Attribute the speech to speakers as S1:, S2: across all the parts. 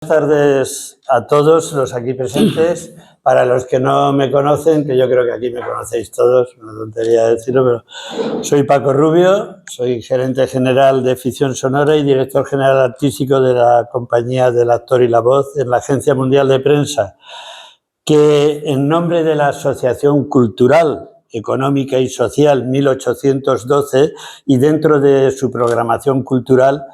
S1: Buenas tardes a todos los aquí presentes. Para los que no me conocen, que yo creo que aquí me conocéis todos, una tontería decirlo, pero soy Paco Rubio, soy gerente general de Ficción Sonora y director general artístico de la compañía del actor y la voz en la Agencia Mundial de Prensa, que en nombre de la Asociación Cultural, Económica y Social 1812 y dentro de su programación cultural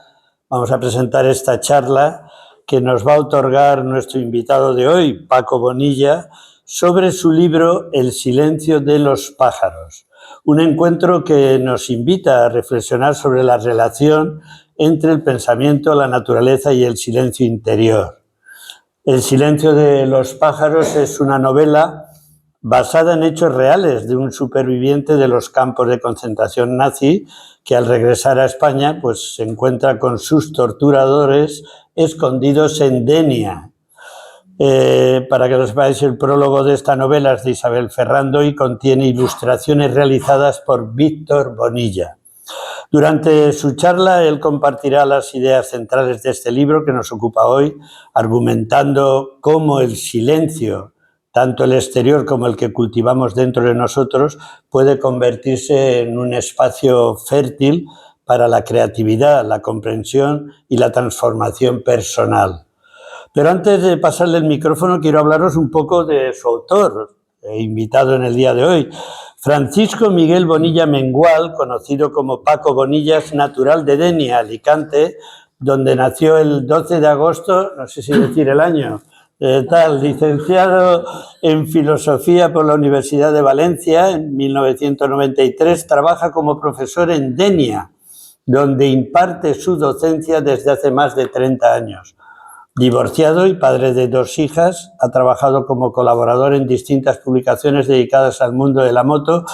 S1: vamos a presentar esta charla que nos va a otorgar nuestro invitado de hoy, Paco Bonilla, sobre su libro El silencio de los pájaros. Un encuentro que nos invita a reflexionar sobre la relación entre el pensamiento, la naturaleza y el silencio interior. El silencio de los pájaros es una novela basada en hechos reales de un superviviente de los campos de concentración nazi que al regresar a España pues, se encuentra con sus torturadores escondidos en Denia. Para que lo sepáis, el prólogo de esta novela es de Isabel Ferrando y contiene ilustraciones realizadas por Víctor Bonilla. Durante su charla, él compartirá las ideas centrales de este libro que nos ocupa hoy, argumentando cómo el silencio, tanto el exterior como el que cultivamos dentro de nosotros, puede convertirse en un espacio fértil para la creatividad, la comprensión y la transformación personal. Pero antes de pasarle el micrófono, quiero hablaros un poco de su autor, invitado en el día de hoy. Francisco Miguel Bonilla Mengual, conocido como Paco Bonilla, es natural de Denia, Alicante, donde nació el 12 de agosto, no sé si decir el año, licenciado en Filosofía por la Universidad de Valencia en 1993, trabaja como profesor en Denia, donde imparte su docencia desde hace más de 30 años. Divorciado y padre de 2 hijas, ha trabajado como colaborador en distintas publicaciones dedicadas al mundo de la moto,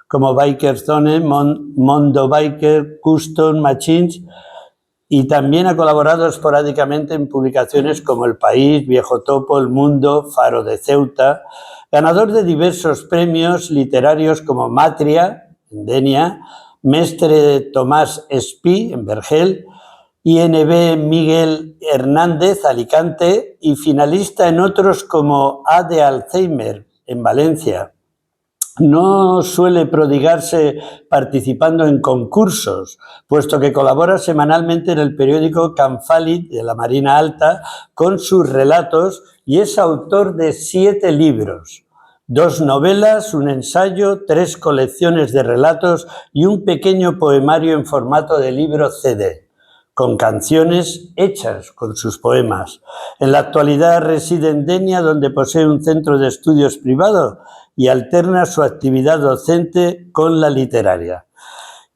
S1: como Biker Zone, Mondo Biker, Custom Machines, y también ha colaborado esporádicamente en publicaciones como El País, Viejo Topo, El Mundo, Faro de Ceuta, ganador de diversos premios literarios como Matria, en Denia, Mestre Tomás Espí, en Vergel, INB Miguel Hernández, Alicante, y finalista en otros como A de Alzheimer, en Valencia. No suele prodigarse participando en concursos, puesto que colabora semanalmente en el periódico Canfali de la Marina Alta con sus relatos y es autor de 7 libros, 2 novelas, un ensayo, 3 colecciones de relatos y un pequeño poemario en formato de libro CD, con canciones hechas con sus poemas. En la actualidad reside en Denia, donde posee un centro de estudios privado y alterna su actividad docente con la literaria.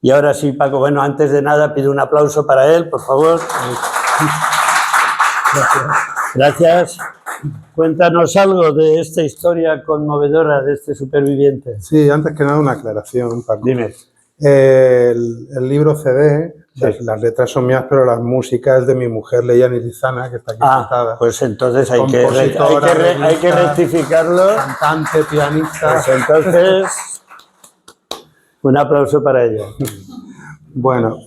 S1: Y ahora sí, Paco, bueno, antes de nada pido un aplauso para él, por favor. Gracias. Cuéntanos algo de esta historia conmovedora de este superviviente.
S2: Sí, antes que nada una aclaración, Paco.
S1: Dime.
S2: El libro CD, sí. Las letras son mías, pero las músicas de mi mujer, Leia Nirizana, que está aquí sentada.
S1: Pues entonces hay que rectificarlo.
S2: Cantante, pianista.
S1: Pues entonces, un aplauso para ella.
S2: Bueno,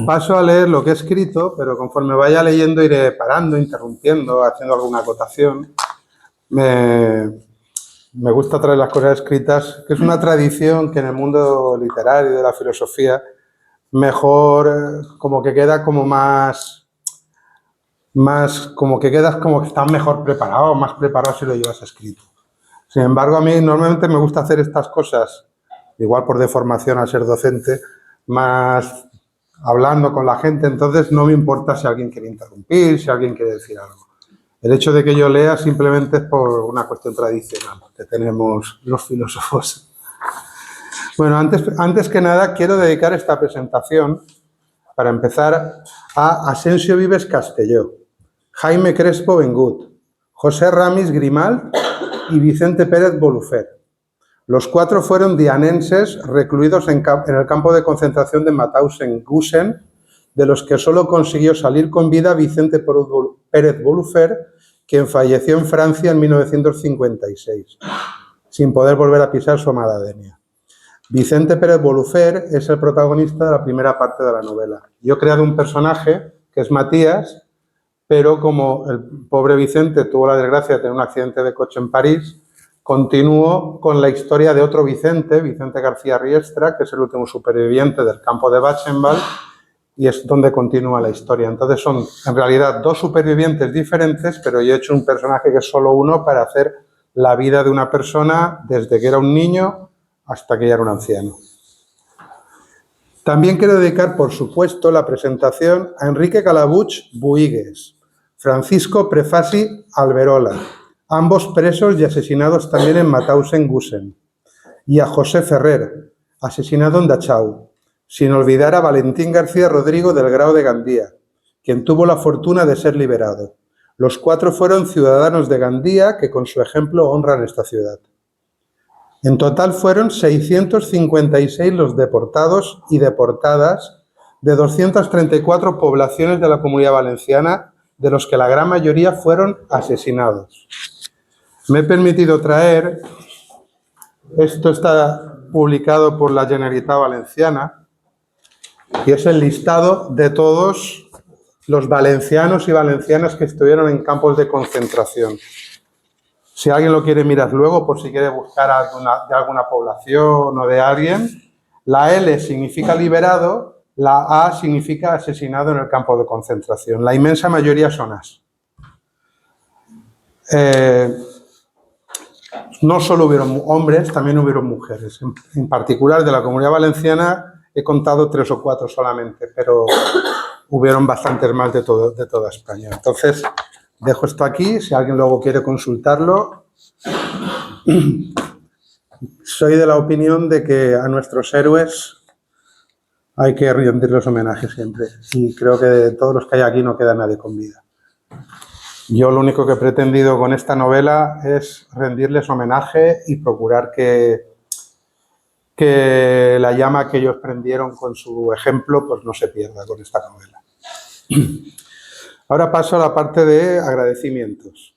S2: paso a leer lo que he escrito, pero conforme vaya leyendo iré parando, interrumpiendo, haciendo alguna acotación. Me gusta traer las cosas escritas, que es una tradición que en el mundo literario y de la filosofía mejor, como que queda como más como que quedas como que estás mejor preparado, más preparado si lo llevas escrito. Sin embargo, a mí normalmente me gusta hacer estas cosas, igual por deformación al ser docente, más hablando con la gente, entonces no me importa si alguien quiere interrumpir, si alguien quiere decir algo. El hecho de que yo lea simplemente es por una cuestión tradicional que tenemos los filósofos. Bueno, antes que nada quiero dedicar esta presentación, para empezar, a Asensio Vives Castelló, Jaime Crespo Bengut, José Ramis Grimalt y Vicente Pérez Bolufer. Los 4 fueron dianenses recluidos en el campo de concentración de Mauthausen-Gusen, de los que solo consiguió salir con vida Vicente Pérez Bolufer, quien falleció en Francia en 1956, sin poder volver a pisar su amada Denia. Vicente Pérez Bolufer es el protagonista de la primera parte de la novela. Yo he creado un personaje, que es Matías, pero como el pobre Vicente tuvo la desgracia de tener un accidente de coche en París, continuó con la historia de otro Vicente, Vicente García Riestra, que es el último superviviente del campo de Buchenwald, y es donde continúa la historia. Entonces son en realidad dos supervivientes diferentes, pero yo he hecho un personaje que es solo uno para hacer la vida de una persona desde que era un niño hasta que ya era un anciano. También quiero dedicar, por supuesto, la presentación a Enrique Calabuig Buigues, Francisco Prefasi Alberola, ambos presos y asesinados también en Mauthausen-Gusen, y a José Ferrer, asesinado en Dachau, sin olvidar a Valentín García Rodrigo del Grao de Gandía, quien tuvo la fortuna de ser liberado. Los 4 fueron ciudadanos de Gandía que con su ejemplo honran esta ciudad. En total fueron 656 los deportados y deportadas de 234 poblaciones de la Comunidad Valenciana, de los que la gran mayoría fueron asesinados. Me he permitido traer, esto está publicado por la Generalitat Valenciana, y es el listado de todos los valencianos y valencianas que estuvieron en campos de concentración. Si alguien lo quiere mirar luego, por si quiere buscar de alguna población o de alguien, la L significa liberado, la A significa asesinado en el campo de concentración. La inmensa mayoría son As. No solo hubieron hombres, también hubieron mujeres. En particular, de la Comunidad Valenciana he contado 3 o 4 solamente, pero hubieron bastantes más de toda España. Entonces, dejo esto aquí, si alguien luego quiere consultarlo. Soy de la opinión de que a nuestros héroes hay que rendirles homenaje siempre. Y creo que de todos los que hay aquí no queda nadie con vida. Yo lo único que he pretendido con esta novela es rendirles homenaje y procurar que la llama que ellos prendieron con su ejemplo pues no se pierda con esta novela. Ahora paso a la parte de agradecimientos.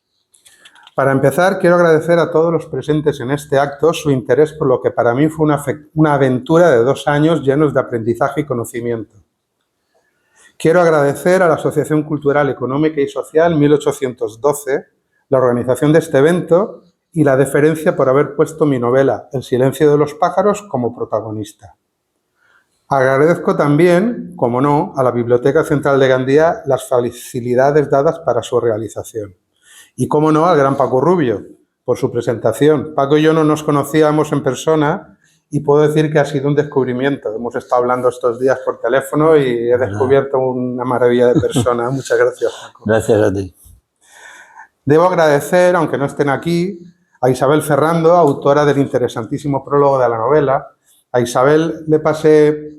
S2: Para empezar, quiero agradecer a todos los presentes en este acto su interés por lo que para mí fue una aventura de 2 años llenos de aprendizaje y conocimiento. Quiero agradecer a la Asociación Cultural, Económica y Social 1812 la organización de este evento y la deferencia por haber puesto mi novela El silencio de los pájaros como protagonista. Agradezco también, como no, a la Biblioteca Central de Gandía las facilidades dadas para su realización. Y, como no, al gran Paco Rubio por su presentación. Paco y yo no nos conocíamos en persona y puedo decir que ha sido un descubrimiento. Hemos estado hablando estos días por teléfono y he descubierto una maravilla de persona. Muchas gracias, Paco.
S1: Gracias a ti.
S2: Debo agradecer, aunque no estén aquí, a Isabel Ferrando, autora del interesantísimo prólogo de la novela. A Isabel le pasé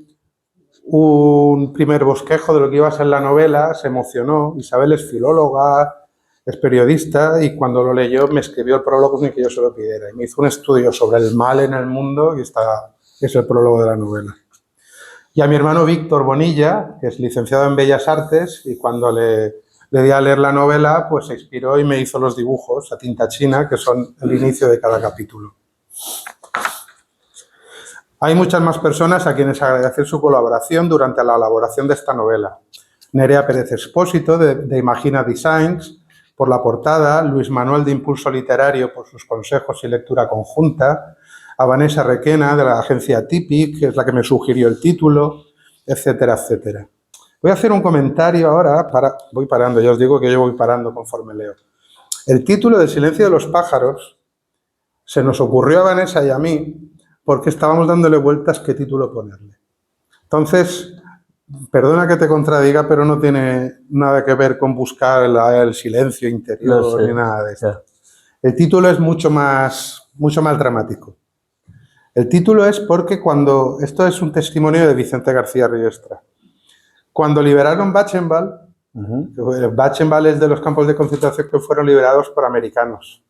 S2: un primer bosquejo de lo que iba a ser la novela, se emocionó. Isabel es filóloga, es periodista y cuando lo leyó me escribió el prólogo sin que yo se lo pidiera. Y me hizo un estudio sobre el mal en el mundo y es el prólogo de la novela. Y a mi hermano Víctor Bonilla, que es licenciado en Bellas Artes, y cuando le di a leer la novela, pues se inspiró y me hizo los dibujos a tinta china, que son el inicio de cada capítulo. Hay muchas más personas a quienes agradecer su colaboración durante la elaboración de esta novela. Nerea Pérez Expósito, de Imagina Designs, por la portada, Luis Manuel de Impulso Literario por sus consejos y lectura conjunta, a Vanessa Requena de la agencia Típic, que es la que me sugirió el título, etcétera, etcétera. Voy a hacer un comentario ahora, voy parando, ya os digo que yo voy parando conforme leo. El título de Silencio de los pájaros se nos ocurrió a Vanessa y a mí porque estábamos dándole vueltas qué título ponerle. Entonces, perdona que te contradiga, pero no tiene nada que ver con buscar el silencio interior, no sé, ni nada de eso. El título es mucho más dramático. El título es porque esto es un testimonio de Vicente García Riestra. Cuando liberaron Buchenwald, Buchenwald es de los campos de concentración que fueron liberados por americanos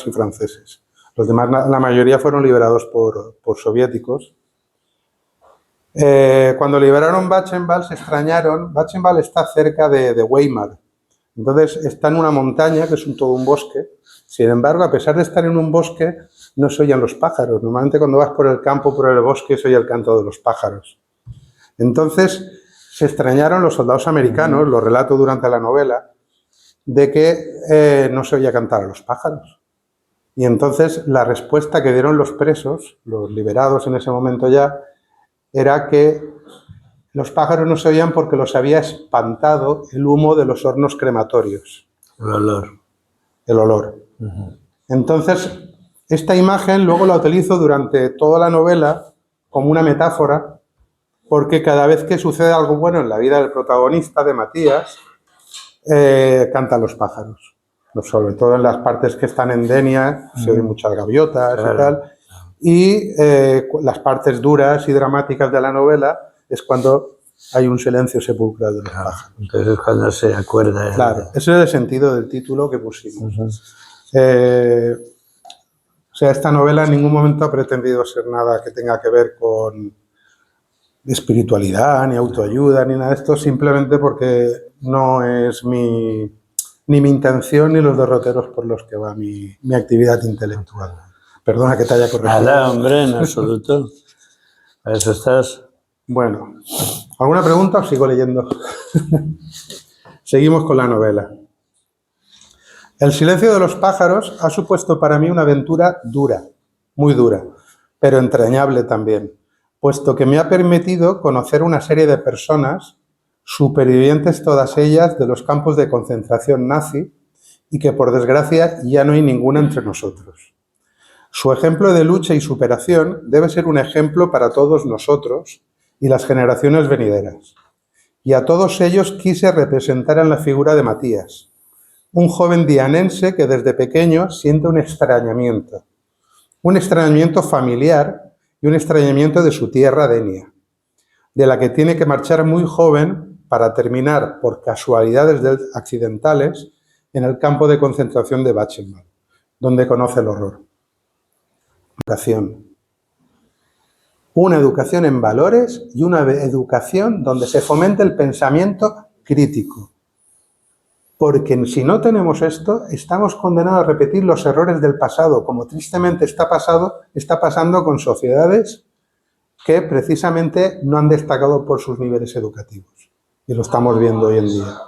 S2: y franceses. Los demás, la mayoría fueron liberados por soviéticos. Cuando liberaron Buchenwald se extrañaron. Buchenwald está cerca de Weimar. Entonces está en una montaña que es todo un bosque. Sin embargo, a pesar de estar en un bosque, no se oyen los pájaros. Normalmente cuando vas por el campo, por el bosque, se oye el canto de los pájaros. Entonces se extrañaron los soldados americanos, lo relato durante la novela, de que no se oía cantar a los pájaros. Y entonces la respuesta que dieron los presos, los liberados en ese momento ya, era que los pájaros no se oían porque los había espantado el humo de los hornos crematorios.
S1: El olor.
S2: El olor. Entonces, esta imagen luego la utilizo durante toda la novela como una metáfora, porque cada vez que sucede algo bueno en la vida del protagonista, de Matías, cantan los pájaros. Sobre todo en las partes que están en Denia, se oyen muchas gaviotas y tal. Y las partes duras y dramáticas de la novela es cuando hay un silencio sepulcral de los pájaros.
S1: Entonces es cuando se acuerda.
S2: Claro, ese es el sentido del título que pusimos. O sea, esta novela en ningún momento ha pretendido ser nada que tenga que ver con espiritualidad, ni autoayuda, ni nada de esto, simplemente porque no es ni mi intención ni los derroteros por los que va mi actividad intelectual. Perdona que te haya corregido.
S1: Nada, hombre, en absoluto. Para eso estás.
S2: Bueno, ¿alguna pregunta o sigo leyendo? Seguimos con la novela. El silencio de los pájaros ha supuesto para mí una aventura dura, muy dura, pero entrañable también, puesto que me ha permitido conocer una serie de personas, supervivientes todas ellas de los campos de concentración nazi, y que por desgracia ya no hay ninguna entre nosotros. Su ejemplo de lucha y superación debe ser un ejemplo para todos nosotros y las generaciones venideras. Y a todos ellos quise representar en la figura de Matías, un joven dianense que desde pequeño siente un extrañamiento familiar y un extrañamiento de su tierra, Denia, de la que tiene que marchar muy joven para terminar, por casualidades accidentales, en el campo de concentración de Buchenwald, donde conoce el horror. Educación. Una educación en valores y una educación donde se fomente el pensamiento crítico. Porque si no tenemos esto, estamos condenados a repetir los errores del pasado, como tristemente está pasando con sociedades que precisamente no han destacado por sus niveles educativos. Y lo estamos viendo hoy en día.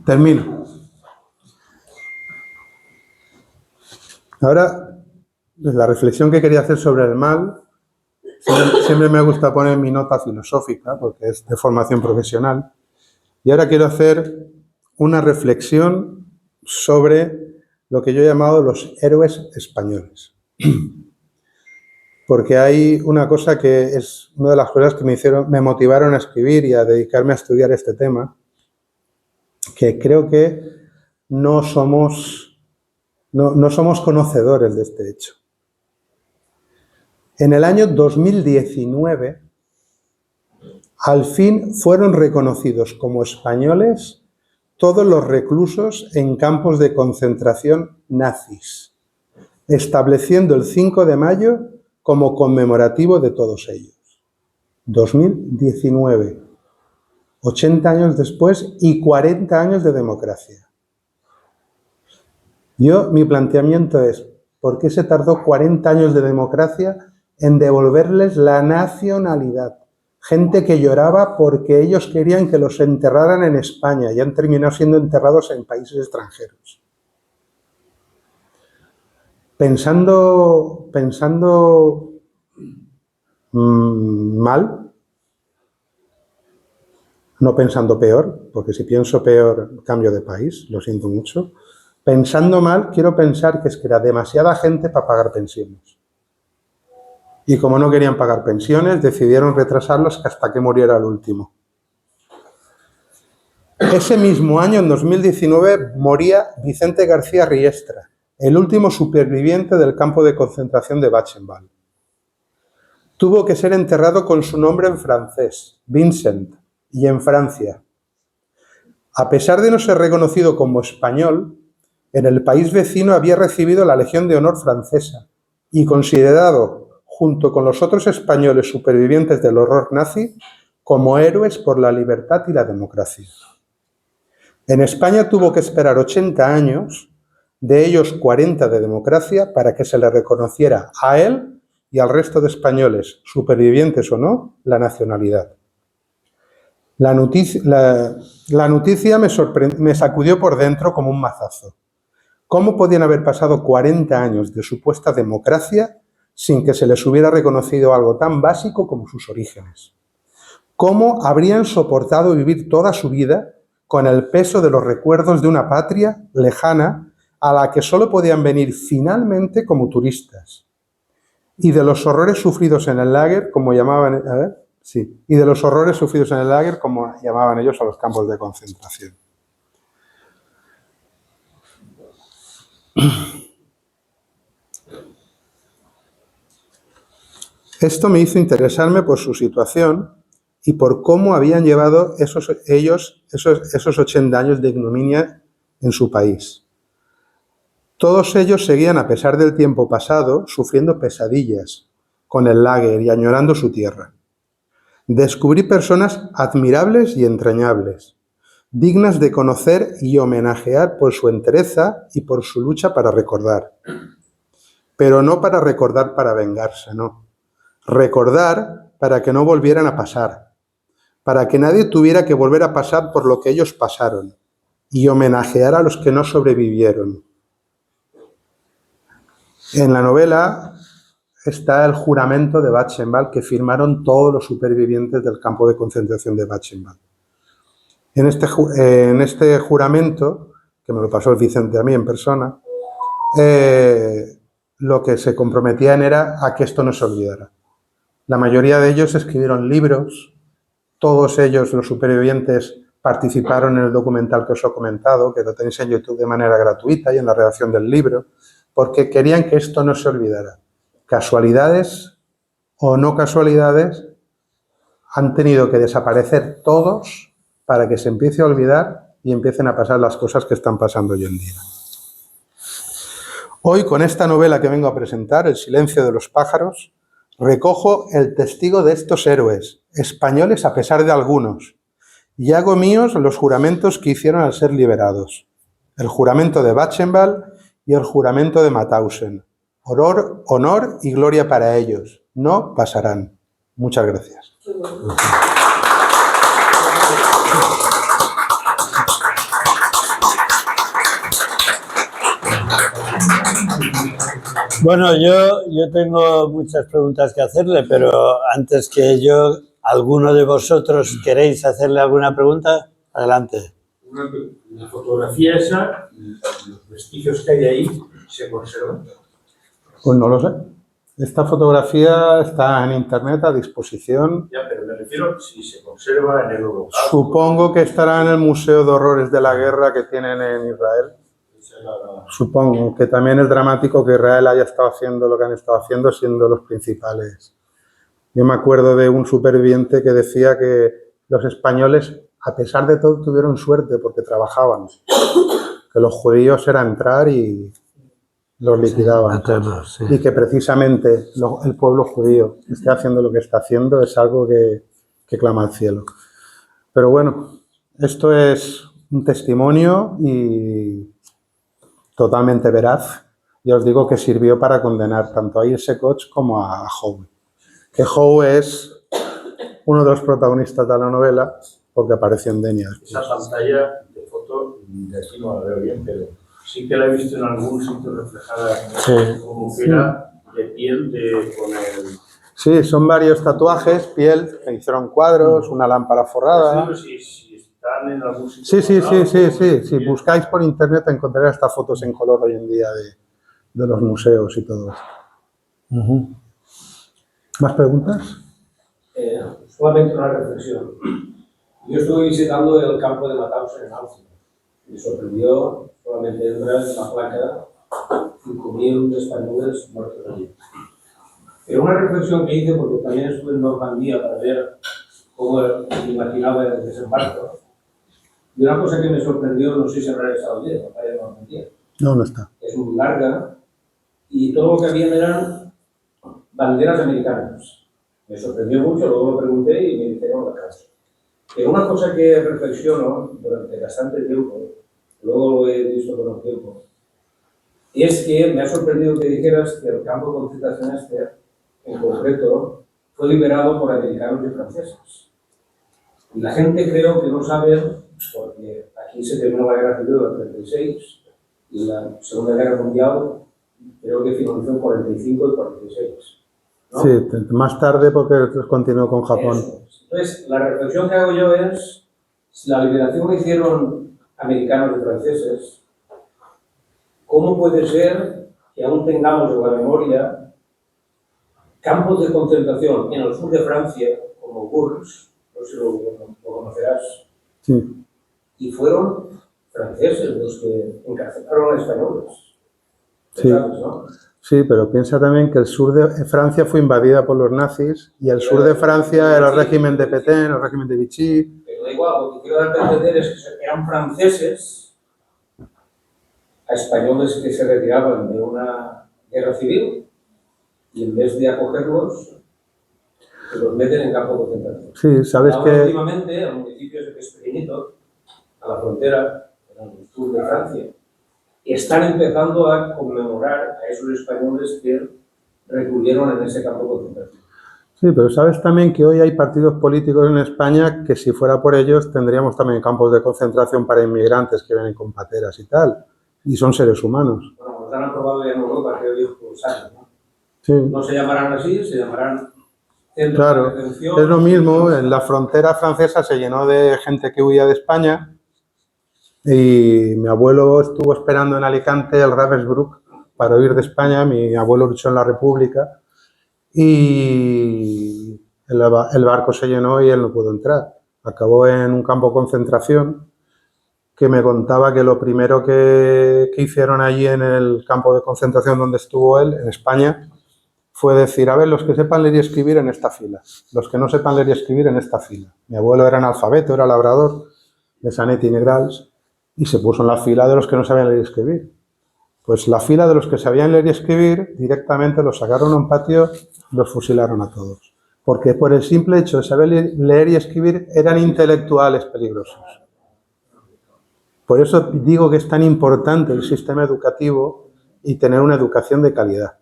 S2: Termino. Ahora, la reflexión que quería hacer sobre el mal, siempre me gusta poner mi nota filosófica, porque es de formación profesional, y ahora quiero hacer una reflexión sobre lo que yo he llamado los héroes españoles. Porque hay una cosa que es una de las cosas que me motivaron a escribir y a dedicarme a estudiar este tema, que creo que no somos conocedores de este hecho. En el año 2019, al fin fueron reconocidos como españoles todos los reclusos en campos de concentración nazis, estableciendo el 5 de mayo como conmemorativo de todos ellos. 2019, 80 años después y 40 años de democracia. Mi planteamiento es, ¿por qué se tardó 40 años de democracia en devolverles la nacionalidad? Gente que lloraba porque ellos querían que los enterraran en España y han terminado siendo enterrados en países extranjeros. Pensando mal, no pensando peor, porque si pienso peor cambio de país, lo siento mucho. Pensando mal, quiero pensar que es que era demasiada gente para pagar pensiones. Y como no querían pagar pensiones, decidieron retrasarlos hasta que muriera el último. Ese mismo año, en 2019, moría Vicente García Riestra, el último superviviente del campo de concentración de Buchenwald. Tuvo que ser enterrado con su nombre en francés, Vincent, y en Francia. A pesar de no ser reconocido como español, en el país vecino había recibido la Legión de Honor francesa y considerado, junto con los otros españoles supervivientes del horror nazi, como héroes por la libertad y la democracia. En España tuvo que esperar 80 años, de ellos 40 de democracia, para que se le reconociera a él y al resto de españoles, supervivientes o no, la nacionalidad. La noticia me sacudió por dentro como un mazazo. ¿Cómo podían haber pasado 40 años de supuesta democracia sin que se les hubiera reconocido algo tan básico como sus orígenes? ¿Cómo habrían soportado vivir toda su vida con el peso de los recuerdos de una patria lejana a la que solo podían venir finalmente como turistas? Y de los horrores sufridos en el lager, como llamaban, y de los horrores sufridos en el lager, como llamaban ellos a los campos de concentración. Esto me hizo interesarme por su situación y por cómo habían llevado esos 80 años de ignominia en su país. Todos ellos seguían, a pesar del tiempo pasado, sufriendo pesadillas con el lager y añorando su tierra. Descubrí personas admirables y entrañables, dignas de conocer y homenajear por su entereza y por su lucha para recordar. Pero no para recordar para vengarse, no. Recordar para que no volvieran a pasar, para que nadie tuviera que volver a pasar por lo que ellos pasaron, y homenajear a los que no sobrevivieron. En la novela está el juramento de Buchenwald que firmaron todos los supervivientes del campo de concentración de Buchenwald. En este juramento, que me lo pasó el Vicente a mí en persona, lo que se comprometían era a que esto no se olvidara. La mayoría de ellos escribieron libros, todos ellos, los supervivientes, participaron en el documental que os he comentado, que lo tenéis en YouTube de manera gratuita y en la redacción del libro, porque querían que esto no se olvidara. Casualidades o no casualidades, han tenido que desaparecer todos para que se empiece a olvidar y empiecen a pasar las cosas que están pasando hoy en día. Hoy, con esta novela que vengo a presentar, El silencio de los pájaros, recojo el testigo de estos héroes, españoles a pesar de algunos, y hago míos los juramentos que hicieron al ser liberados. El juramento de Buchenwald y el juramento de Mauthausen. Honor y gloria para ellos. No pasarán. Muchas gracias.
S1: Bueno, yo tengo muchas preguntas que hacerle, pero antes que ello, ¿alguno de vosotros queréis hacerle alguna pregunta? Adelante.
S3: La fotografía esa, los vestigios que hay ahí, ¿se conservan?
S2: Pues no lo sé. Esta fotografía está en internet a disposición.
S3: Ya, pero me refiero si se conserva en el Holocausto.
S2: Supongo que estará en el Museo de Horrores de la Guerra que tienen en Israel. Supongo que también es dramático que Israel haya estado haciendo lo que han estado haciendo, siendo los principales. Yo me acuerdo de un superviviente que decía que los españoles, a pesar de todo, tuvieron suerte porque trabajaban. Que los judíos era entrar y los liquidaban.
S1: Sí.
S2: Y que precisamente el pueblo judío esté haciendo lo que está haciendo es algo que clama al cielo. Pero bueno, esto es un testimonio y totalmente veraz. Ya os digo que sirvió para condenar tanto a Ilse Koch como a Howe. Que Howe es uno de los protagonistas de la novela porque apareció en Denia.
S3: Esa pantalla de foto, de aquí no la veo bien, pero sí que la he visto en algún sitio reflejada,
S1: Sí.
S3: como que era de piel con el...
S2: Sí, son varios tatuajes, piel, que hicieron cuadros, una lámpara forrada.
S3: Si están en algún sitio.
S2: Sí. Si buscáis por internet encontraréis estas fotos en color hoy en día de los museos y todo esto. ¿Más preguntas?
S4: Solamente una reflexión. Yo estuve visitando el campo de Mauthausen en Austria. Me sorprendió solamente entrar en la placa 5.000 españoles muertos allí. Pero una reflexión que hice, porque también estuve en Normandía para ver cómo imaginaba el desembarco, y una cosa que me sorprendió, no sé si habrá estado bien, la playa de Normandía.
S2: No, no está.
S4: Es muy larga y todo lo que había eran banderas americanas. Me sorprendió mucho, luego lo pregunté y me dijeron la casa. Pero una cosa que reflexiono durante bastante tiempo, luego lo he visto con el tiempo, es que me ha sorprendido que dijeras que el campo de concentración en concreto, fue liberado por americanos y franceses. Y la gente creo que no sabe, porque aquí se terminó la guerra civil en el 36 y la Segunda Guerra Mundial creo que finalizó en 45 y 46. ¿No?
S2: Sí, más tarde porque continuó con Japón.
S4: Eso. Entonces, la reflexión que hago yo es, si la liberación la hicieron americanos y franceses, ¿cómo puede ser que aún tengamos en la memoria campos de concentración en el sur de Francia, como Gurs, no sé si lo conocerás,
S2: Sí,
S4: y fueron franceses los que encarcelaron a españoles?
S2: Sí.
S4: ¿Sabes, no?
S2: sí, pero piensa también que el sur de Francia fue invadida por los nazis y el sur de Francia era el régimen de Pétain, el régimen de Vichy.
S4: Pero da igual, lo que quiero darte a entender es que eran franceses a españoles que se retiraban de una guerra civil y en vez de acogerlos, se los meten en campo de concentración.
S2: Sí, sabes
S4: Ahora,
S2: que
S4: últimamente, el municipio ese que es pequeñito, a la frontera, en el sur de Francia, están empezando a conmemorar a esos españoles que recurrieron en ese campo de concentración.
S2: sí, pero sabes también que hoy hay partidos políticos en España que si fuera por ellos tendríamos también campos de concentración para inmigrantes que vienen con pateras y tal. Y son seres humanos.
S4: Bueno, los han aprobado ya en Europa, creo yo, por los años, ¿no?
S2: Sí,
S4: No se llamarán así, se llamarán centros
S2: claro.
S4: de detención.
S2: Es lo mismo, en la frontera francesa se llenó de gente que huía de España y mi abuelo estuvo esperando en Alicante el Ravensbrück para huir de España. Mi abuelo luchó en la República y el barco se llenó y él no pudo entrar. Acabó en un campo de concentración que me contaba que lo primero que hicieron allí en el campo de concentración donde estuvo él, en España, fue decir, a ver, los que sepan leer y escribir en esta fila, los que no sepan leer y escribir en esta fila. Mi abuelo era analfabeto, era labrador de Sanet y Negrals y se puso en la fila de los que no sabían leer y escribir. Pues la fila de los que sabían leer y escribir directamente los sacaron a un patio y los fusilaron a todos. Porque por el simple hecho de saber leer y escribir eran intelectuales peligrosos. Por eso digo que es tan importante el sistema educativo y tener una educación de calidad.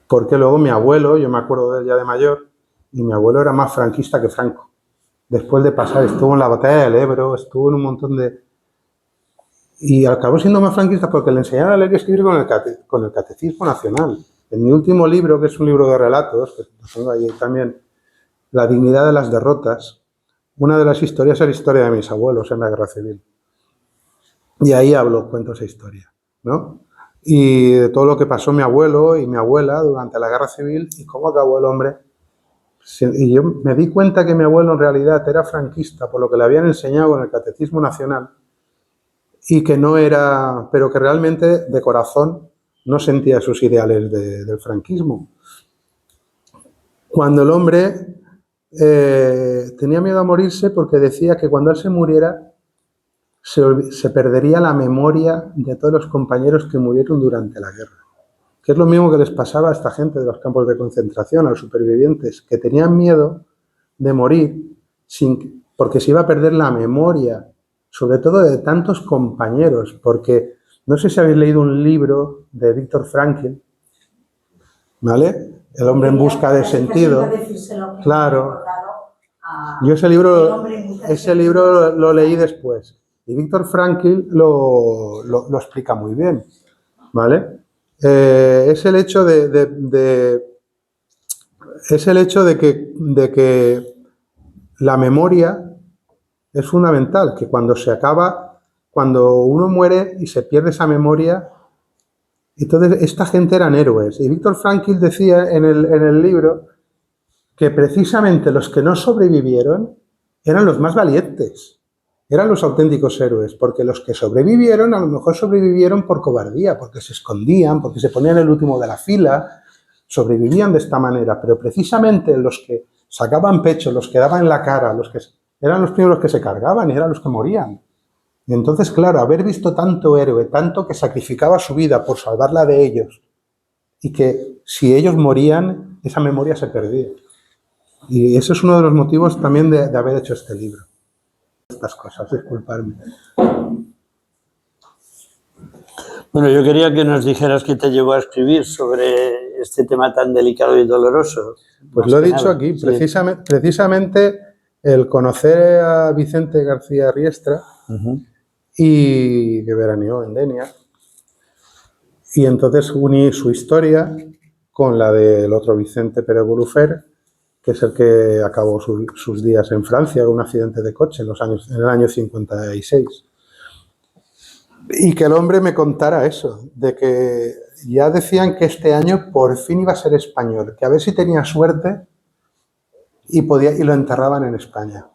S2: Porque luego mi abuelo, yo me acuerdo de él ya de mayor, y mi abuelo era más franquista que Franco. Después de pasar, estuvo en la batalla del Ebro, estuvo en un montón de... Y acabó siendo más franquista porque le enseñaron a leer y escribir con el Catecismo Nacional. En mi último libro, que es un libro de relatos, que lo tengo ahí también, La dignidad de las derrotas, una de las historias es la historia de mis abuelos en la Guerra Civil. Y ahí cuento esa historia, ¿no? Y de todo lo que pasó mi abuelo y mi abuela durante la Guerra Civil y cómo acabó el hombre. Y yo me di cuenta que mi abuelo en realidad era franquista por lo que le habían enseñado en el Catecismo Nacional y que no era, pero que realmente de corazón no sentía sus ideales del franquismo. Cuando el hombre tenía miedo a morirse porque decía que cuando él se muriera se perdería la memoria de todos los compañeros que murieron durante la guerra. Que es lo mismo que les pasaba a esta gente de los campos de concentración, a los supervivientes, que tenían miedo de morir porque se iba a perder la memoria, sobre todo de tantos compañeros, porque no sé si habéis leído un libro de Viktor Frankl, ¿vale? El hombre en busca de sentido. Claro. Yo ese libro lo leí después y Viktor Frankl lo explica muy bien, ¿vale? Es el hecho de que la memoria es fundamental, que cuando uno muere y se pierde esa memoria, entonces esta gente eran héroes. Y Viktor Frankl decía en el libro que precisamente los que no sobrevivieron eran los más valientes, eran los auténticos héroes, porque los que sobrevivieron a lo mejor sobrevivieron por cobardía, porque se escondían, porque se ponían el último de la fila, sobrevivían de esta manera, pero precisamente los que sacaban pecho, los que daban la cara, eran los primeros que se cargaban y eran los que morían. Y entonces, claro, haber visto tanto héroe, tanto que sacrificaba su vida por salvarla de ellos, y que si ellos morían, esa memoria se perdía. Y ese es uno de los motivos también de haber hecho este libro. Estas cosas, disculparme.
S1: Bueno, yo quería que nos dijeras qué te llevó a escribir sobre este tema tan delicado y doloroso.
S2: Pues
S1: Más
S2: lo he
S1: que
S2: dicho
S1: nada.
S2: aquí,
S1: Sí.
S2: precisamente el conocer a Vicente García Riestra y que veraneó en Denia, y entonces uní su historia con la del otro Vicente Pérez Gurufé, que es el que acabó sus días en Francia con un accidente de coche en el año 56. Y que el hombre me contara eso, de que ya decían que este año por fin iba a ser español, que a ver si tenía suerte y lo enterraban en España.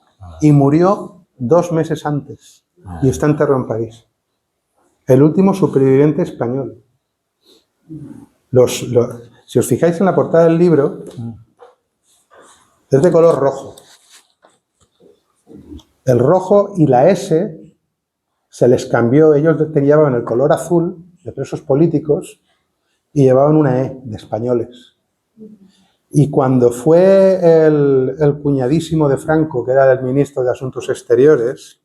S2: Y murió 2 meses antes y está enterrado en París. El último superviviente español. Si os fijáis en la portada del libro, es de color rojo. El rojo y la S se les cambió, ellos llevaban el color azul de presos políticos y llevaban una E de españoles. Y cuando fue el cuñadísimo de Franco, que era el ministro de Asuntos Exteriores,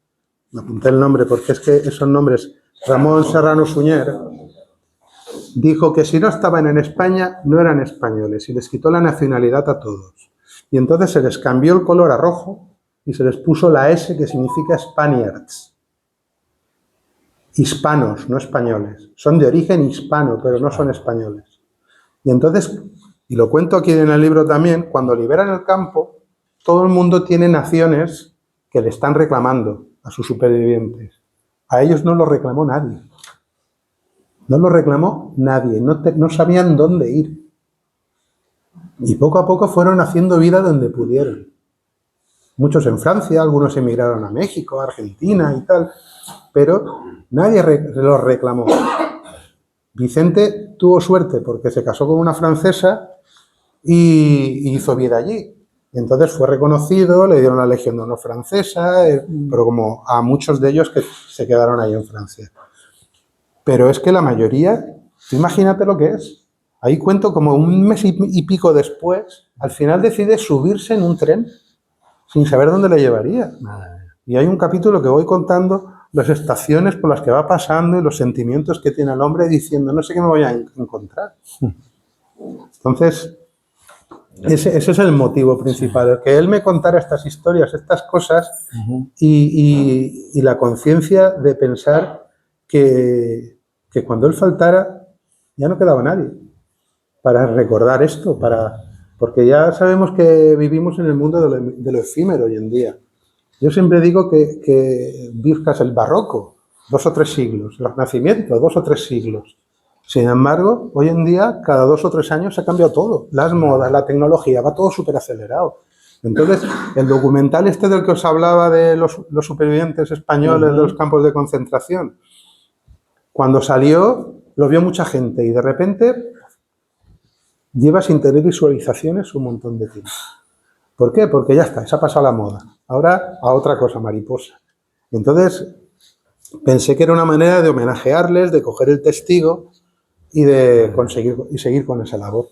S2: me apunté el nombre porque es que esos nombres, Ramón Serrano Suñer, dijo que si no estaban en España no eran españoles y les quitó la nacionalidad a todos. Y entonces se les cambió el color a rojo y se les puso la S, que significa Spaniards. Hispanos, no españoles. Son de origen hispano, pero no son españoles. Y entonces, y lo cuento aquí en el libro también, cuando liberan el campo, todo el mundo tiene naciones que le están reclamando a sus supervivientes. A ellos no lo reclamó nadie. No lo reclamó nadie, no sabían dónde ir. Y poco a poco fueron haciendo vida donde pudieron. Muchos en Francia, algunos emigraron a México, a Argentina y tal, pero nadie los reclamó. Vicente tuvo suerte porque se casó con una francesa y hizo vida allí. Y entonces fue reconocido, le dieron la Legión de Honor francesa, pero como a muchos de ellos que se quedaron ahí en Francia. Pero es que la mayoría, imagínate lo que es. Ahí cuento como un mes y pico después, al final decide subirse en un tren sin saber dónde le llevaría. Y hay un capítulo que voy contando las estaciones por las que va pasando y los sentimientos que tiene el hombre diciendo, no sé qué me voy a encontrar. Entonces, ese es el motivo principal, el que él me contara estas historias, estas cosas, y la conciencia de pensar que cuando él faltara ya no quedaba nadie para recordar esto, porque ya sabemos que vivimos en el mundo de lo efímero hoy en día. Yo siempre digo que vizcas el barroco, 2 o 3 siglos, el Renacimiento, 2 o 3 siglos. Sin embargo, hoy en día, cada 2 o 3 años se ha cambiado todo. Las modas, la tecnología, va todo súper acelerado. Entonces, el documental este del que os hablaba de los supervivientes españoles de los campos de concentración, cuando salió, lo vio mucha gente y de repente lleva sin tener visualizaciones un montón de tiempo. ¿Por qué? Porque ya está, se ha pasado la moda. Ahora a otra cosa, mariposa. Entonces, pensé que era una manera de homenajearles, de coger el testigo y de conseguir y seguir con esa labor.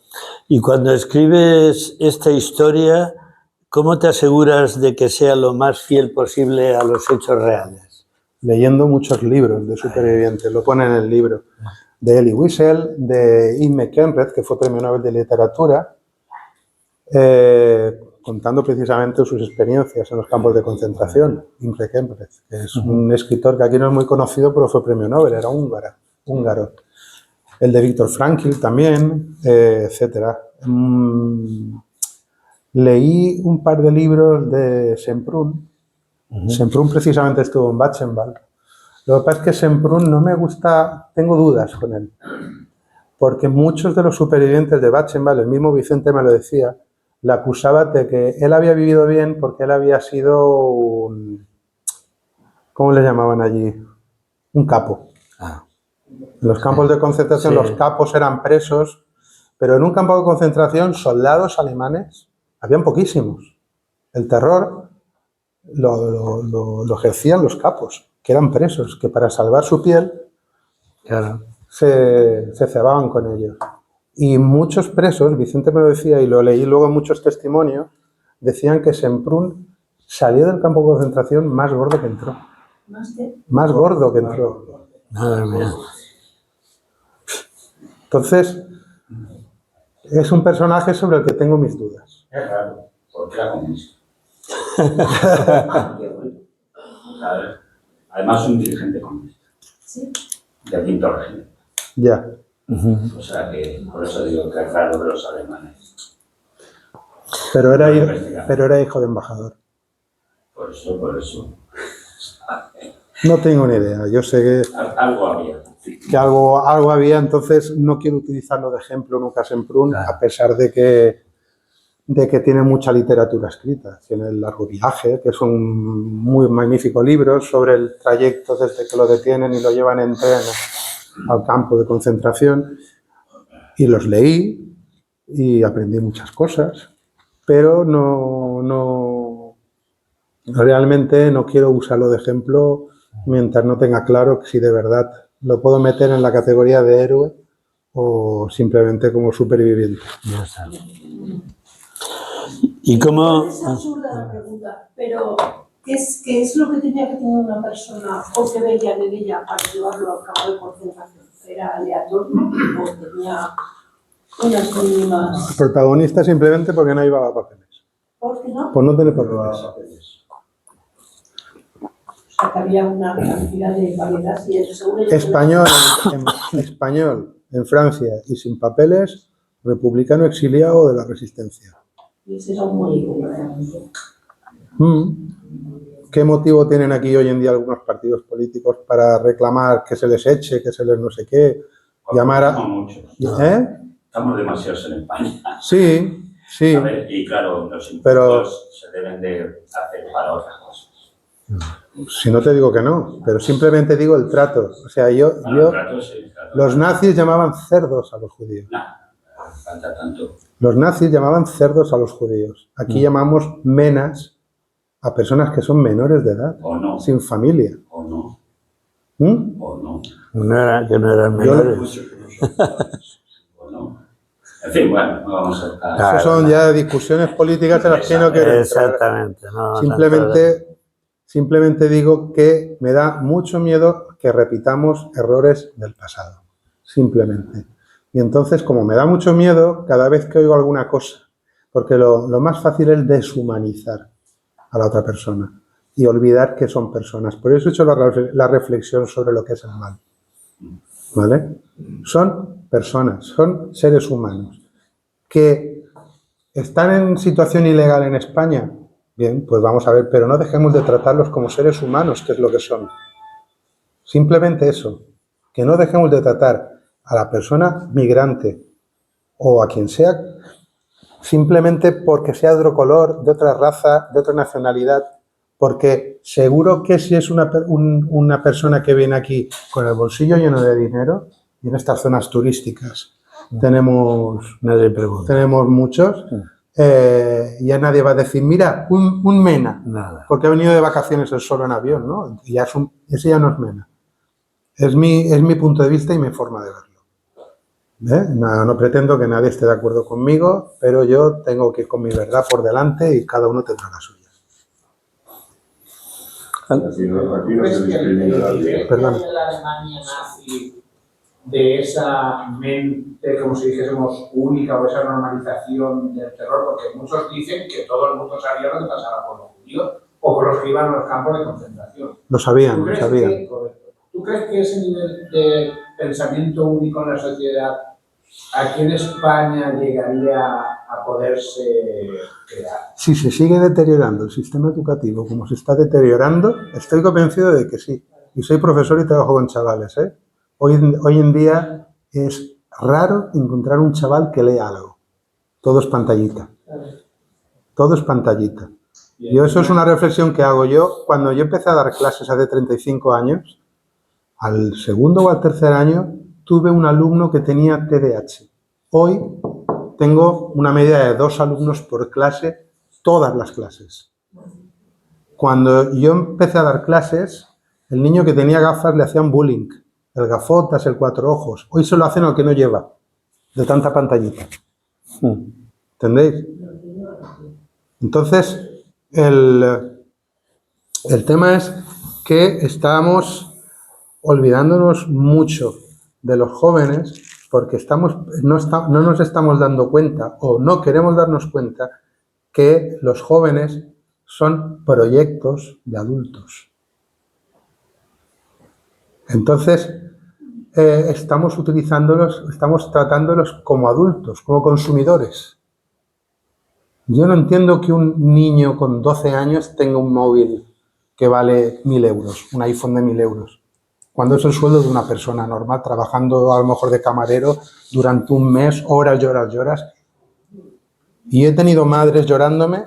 S1: Y cuando escribes esta historia, ¿cómo te aseguras de que sea lo más fiel posible a los hechos reales?
S2: Leyendo muchos libros de supervivientes, lo pone en el libro, de Elie Wiesel, de Imre Kemperer, que fue Premio Nobel de Literatura, contando precisamente sus experiencias en los campos de concentración. Imre Kemperer, que es un escritor que aquí no es muy conocido, pero fue Premio Nobel, era húngaro. El de Viktor Frankl también, etc. Leí un par de libros de Semprún. Semprún precisamente estuvo en Buchenwald. Lo que pasa es que Semprún no me gusta, tengo dudas con él, porque muchos de los supervivientes de Buchenwald, el mismo Vicente me lo decía, le acusaba de que él había vivido bien porque él había sido un, ¿cómo le llamaban allí? Un capo. En los campos de concentración los capos eran presos, pero en un campo de concentración soldados alemanes habían poquísimos. El terror lo ejercían los capos, que eran presos, que para salvar su piel se cebaban con ellos. Y muchos presos, Vicente me lo decía y lo leí luego en muchos testimonios, decían que Semprún salió del campo de concentración más gordo que entró. ¿Más gordo que entró.
S1: Madre mía.
S2: Entonces, es un personaje sobre el que tengo mis dudas.
S3: Es raro, porque era comunista. ¿Sabes? Además, un dirigente comunista.
S5: Sí.
S3: De quinto régimen.
S2: Ya.
S3: O sea que, por eso digo que es raro de los alemanes.
S2: Pero era hijo de embajador.
S3: Por eso.
S2: No tengo ni idea. Yo sé
S3: Algo había.
S2: que algo había, entonces no quiero utilizarlo de ejemplo nunca Semprún, a pesar de que tiene mucha literatura escrita. Tiene El largo viaje, que es un muy magnífico libro sobre el trayecto desde que lo detienen y lo llevan en tren al campo de concentración. Y los leí y aprendí muchas cosas, pero realmente no quiero usarlo de ejemplo mientras no tenga claro si de verdad lo puedo meter en la categoría de héroe o simplemente como superviviente.
S1: Ya está. ¿Y cómo?
S5: Es absurda la pregunta, pero ¿qué es lo que tenía que tener una persona o que veían en ella para llevarlo al campo de concentración? ¿Era aleatorio o tenía unas mínimas?
S2: El protagonista simplemente porque no llevaba papeles.
S5: ¿Por qué no?
S2: Por no tener papeles.
S5: O sea, que había una cantidad de variedad y el seguro...
S2: Español en Francia y sin papeles, republicano exiliado de la resistencia.
S5: Y ese era un motivo, realmente.
S2: ¿Qué motivo tienen aquí hoy en día algunos partidos políticos para reclamar que se les eche, que se les no sé qué? Llamar a...
S3: Somos muchos. Estamos demasiados en España.
S2: Sí.
S3: A ver, y claro, los impuestos se deben de hacer para otras cosas.
S2: Si no te digo que no, pero simplemente digo el trato. O sea,
S3: El trato, sí, el trato.
S2: Los nazis llamaban cerdos a los judíos.
S3: No, falta tanto.
S2: Los nazis llamaban cerdos a los judíos. Aquí llamamos menas a personas que son menores de edad,
S3: O no.
S2: sin familia.
S3: O no. O no.
S1: Que no eran menores.
S3: O no. En fin, bueno, no vamos a estar...
S2: Esas son ya discusiones políticas en las que no quiero entrar.
S1: Exactamente. No,
S2: Simplemente digo que me da mucho miedo que repitamos errores del pasado. Simplemente. Y entonces, como me da mucho miedo, cada vez que oigo alguna cosa, porque lo más fácil es deshumanizar a la otra persona y olvidar que son personas. Por eso he hecho la reflexión sobre lo que es el mal. ¿Vale? Son personas, son seres humanos que están en situación ilegal en España. Bien, pues vamos a ver, pero no dejemos de tratarlos como seres humanos, que es lo que son. Simplemente eso, que no dejemos de tratar a la persona migrante o a quien sea, simplemente porque sea de otro color, de otra raza, de otra nacionalidad, porque seguro que si es una persona que viene aquí con el bolsillo lleno de dinero, y en estas zonas turísticas tenemos muchos, ya nadie va a decir, mira, un mena, porque ha venido de vacaciones él solo en avión, ¿no? Y ya ese ya no es mena. Es mi punto de vista y mi forma de verlo. No pretendo que nadie esté de acuerdo conmigo, pero yo tengo que ir con mi verdad por delante y cada uno tendrá la suya.
S6: ¿Crees que el
S2: Perdón.
S6: de la Alemania nazi, de esa mente, como si dijésemos, única o esa normalización del terror? Porque muchos dicen que todo el mundo sabía lo que pasaba con los judíos o con los que iban a los campos de concentración.
S2: Lo sabían.
S6: ¿Tú crees que ese nivel de pensamiento único en la sociedad aquí en España llegaría a poderse crear?
S2: Si se sigue deteriorando el sistema educativo como se está deteriorando, estoy convencido de que sí. Y soy profesor y trabajo con chavales. Hoy en día es raro encontrar un chaval que lea algo. Todo es pantallita. Todo es pantallita. Eso es una reflexión que hago yo. Cuando yo empecé a dar clases hace 35 años, al segundo o al tercer año tuve un alumno que tenía TDAH. Hoy tengo una media de 2 alumnos por clase, todas las clases. Cuando yo empecé a dar clases, el niño que tenía gafas le hacían bullying. El gafotas, el 4 ojos. Hoy se lo hacen al que no lleva, de tanta pantallita. ¿Entendéis? Entonces, el tema es que estamos olvidándonos mucho de los jóvenes porque no nos estamos dando cuenta o no queremos darnos cuenta que los jóvenes son proyectos de adultos. Entonces, estamos utilizándolos, estamos tratándolos como adultos, como consumidores. Yo no entiendo que un niño con 12 años tenga un móvil que vale 1.000 euros, un iPhone de 1.000 euros, cuando es el sueldo de una persona normal, trabajando a lo mejor de camarero durante un mes, horas y horas y horas. Y he tenido madres llorándome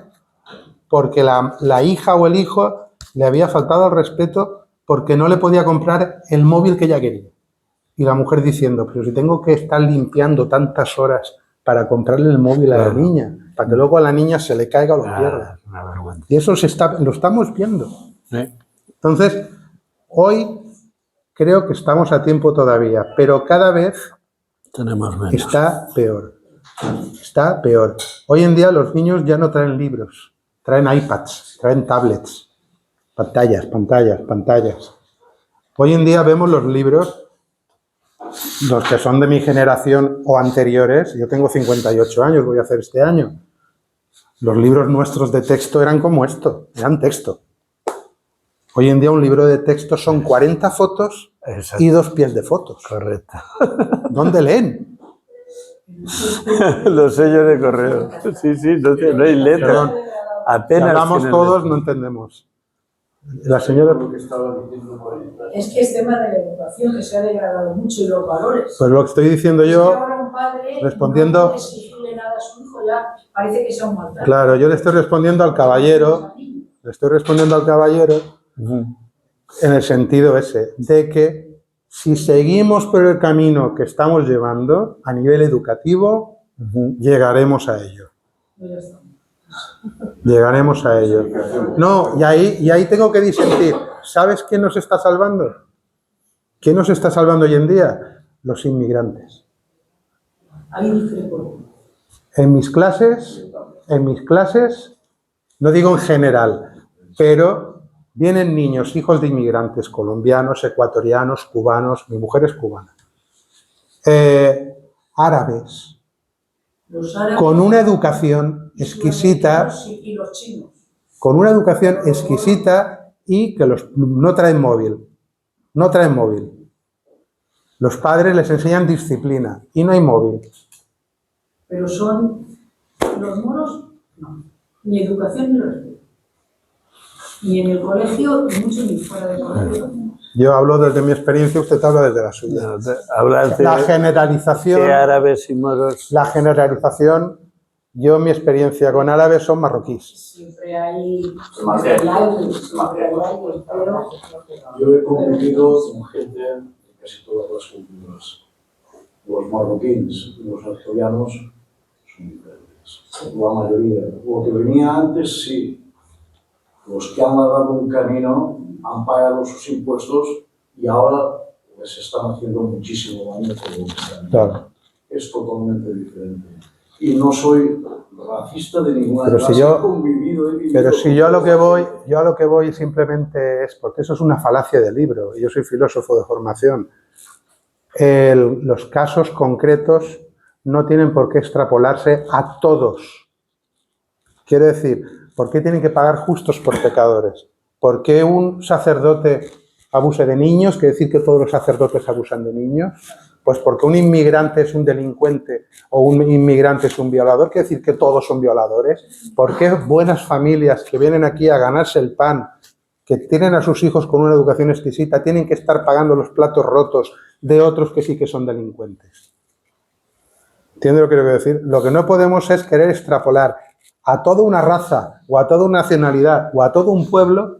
S2: porque la hija o el hijo le había faltado al respeto porque no le podía comprar el móvil que ella quería. Y la mujer diciendo, pero si tengo que estar limpiando tantas horas para comprarle el móvil a la niña, para que luego a la niña se le caiga o lo pierda. Y eso lo estamos viendo. Entonces, hoy creo que estamos a tiempo todavía, pero cada vez
S1: Tenemos menos.
S2: está peor. Está peor. Hoy en día los niños ya no traen libros, traen iPads, traen tablets, pantallas, pantallas, pantallas. Hoy en día vemos los libros, los que son de mi generación o anteriores, yo tengo 58 años, voy a hacer este año. Los libros nuestros de texto eran como esto, eran texto. Hoy en día un libro de texto son 40 fotos
S1: Exacto.
S2: y 2 pies de fotos.
S1: Correcto.
S2: ¿Dónde leen?
S1: Los sellos de correo. Sí, sí, no hay letra.
S2: Perdón. Si
S1: Apenas
S2: hablamos
S1: tienen
S2: todos,
S1: letra.
S2: no entendemos. La señora...
S3: Lo que estaba diciendo Marita.
S5: Es que es tema de la educación, que se ha degradado mucho y los valores.
S2: Pues lo que estoy diciendo
S5: Es que
S2: yo,
S5: ahora un padre
S2: respondiendo-
S5: no puede exigirle nada a su hijo, ya parece que sea un maltrato.
S2: claro, yo le estoy respondiendo al caballero, en el sentido ese, de que si seguimos por el camino que estamos llevando a nivel educativo, llegaremos a ello.
S5: Pues ya está.
S2: Llegaremos a ello. No, y ahí tengo que disentir. ¿Sabes quién nos está salvando? ¿Quién nos está salvando hoy en día? Los inmigrantes.
S5: Ahí discrepo.
S2: En mis clases, no digo en general, pero vienen niños, hijos de inmigrantes, colombianos, ecuatorianos, cubanos, mi mujer es cubana, árabes,
S5: Los árabes,
S2: con una educación exquisita,
S5: y los chinos.
S2: con una educación exquisita y que no traen móvil, no traen móvil. Los padres les enseñan disciplina y no hay móvil.
S5: Pero son los moros, no. Ni educación ni respeto. Ni en el colegio, ni mucho ni fuera del colegio.
S2: Yo hablo desde mi experiencia, usted habla desde la suya.
S1: No, hablas de
S2: La generalización,
S1: que árabes y moros.
S2: la generalización, yo mi experiencia con árabes son marroquíes.
S5: Siempre hay
S3: Siempre hay
S5: algo,
S3: siempre hay
S5: algo, pero
S3: Yo he convivido con gente de casi todas las culturas. Los marroquíes y los algerianos son diferentes. La mayoría. Lo que venía antes, sí. Los que han labrado un camino han pagado sus impuestos y ahora les están haciendo muchísimo daño con lo que están.
S2: Claro.
S3: Es totalmente diferente. Y no soy racista de ninguna
S2: Pero
S3: clase.
S2: si yo-
S3: He convivido, he vivido
S2: Pero si
S3: con
S2: yo a lo que
S3: todos.
S2: voy simplemente es, porque eso es una falacia del libro, y yo soy filósofo de formación, los casos concretos no tienen por qué extrapolarse a todos. Quiero decir, ¿por qué tienen que pagar justos por pecadores? ¿Por qué un sacerdote abuse de niños? ¿Quiere decir que todos los sacerdotes abusan de niños? Pues porque un inmigrante es un delincuente o un inmigrante es un violador, ¿quiere decir que todos son violadores? ¿Por qué buenas familias que vienen aquí a ganarse el pan, que tienen a sus hijos con una educación exquisita, tienen que estar pagando los platos rotos de otros que sí que son delincuentes? ¿Entiendes lo que quiero decir? Lo que no podemos es querer extrapolar a toda una raza o a toda una nacionalidad o a todo un pueblo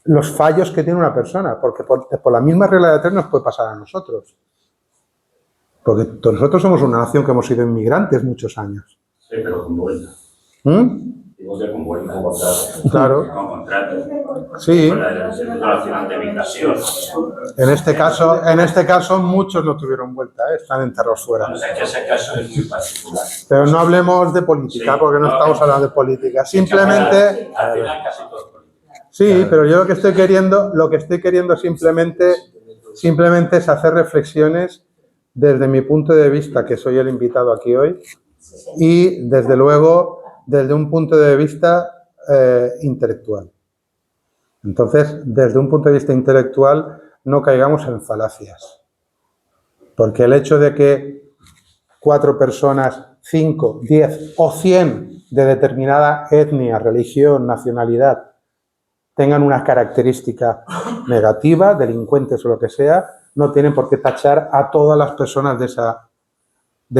S2: los fallos que tiene una persona, porque por la misma regla de tres nos puede pasar a nosotros. Porque nosotros somos una nación que hemos sido inmigrantes muchos años.
S7: Sí, pero con vuelta. Digo que con vuelta con contrato.
S2: Claro,
S7: Con contrato.
S2: sí.
S7: Con la del Instituto Nacional de Migración.
S2: En este caso muchos no tuvieron vuelta, están enterrados fuera.
S7: O sea, que ese caso es muy particular.
S2: Pero no hablemos de política,
S7: Sí,
S2: porque no
S7: no,
S2: estamos hablando de política. Simplemente,
S7: Al final casi todo es política.
S2: sí, pero yo lo que estoy queriendo simplemente es hacer reflexiones desde mi punto de vista, que soy el invitado aquí hoy, y desde luego desde un punto de vista intelectual. Entonces, desde un punto de vista intelectual, no caigamos en falacias. Porque el hecho de que 4 personas, 5, 10 o 100 de determinada etnia, religión, nacionalidad, tengan una característica negativa, delincuentes o lo que sea, no tienen por qué tachar a todas las personas de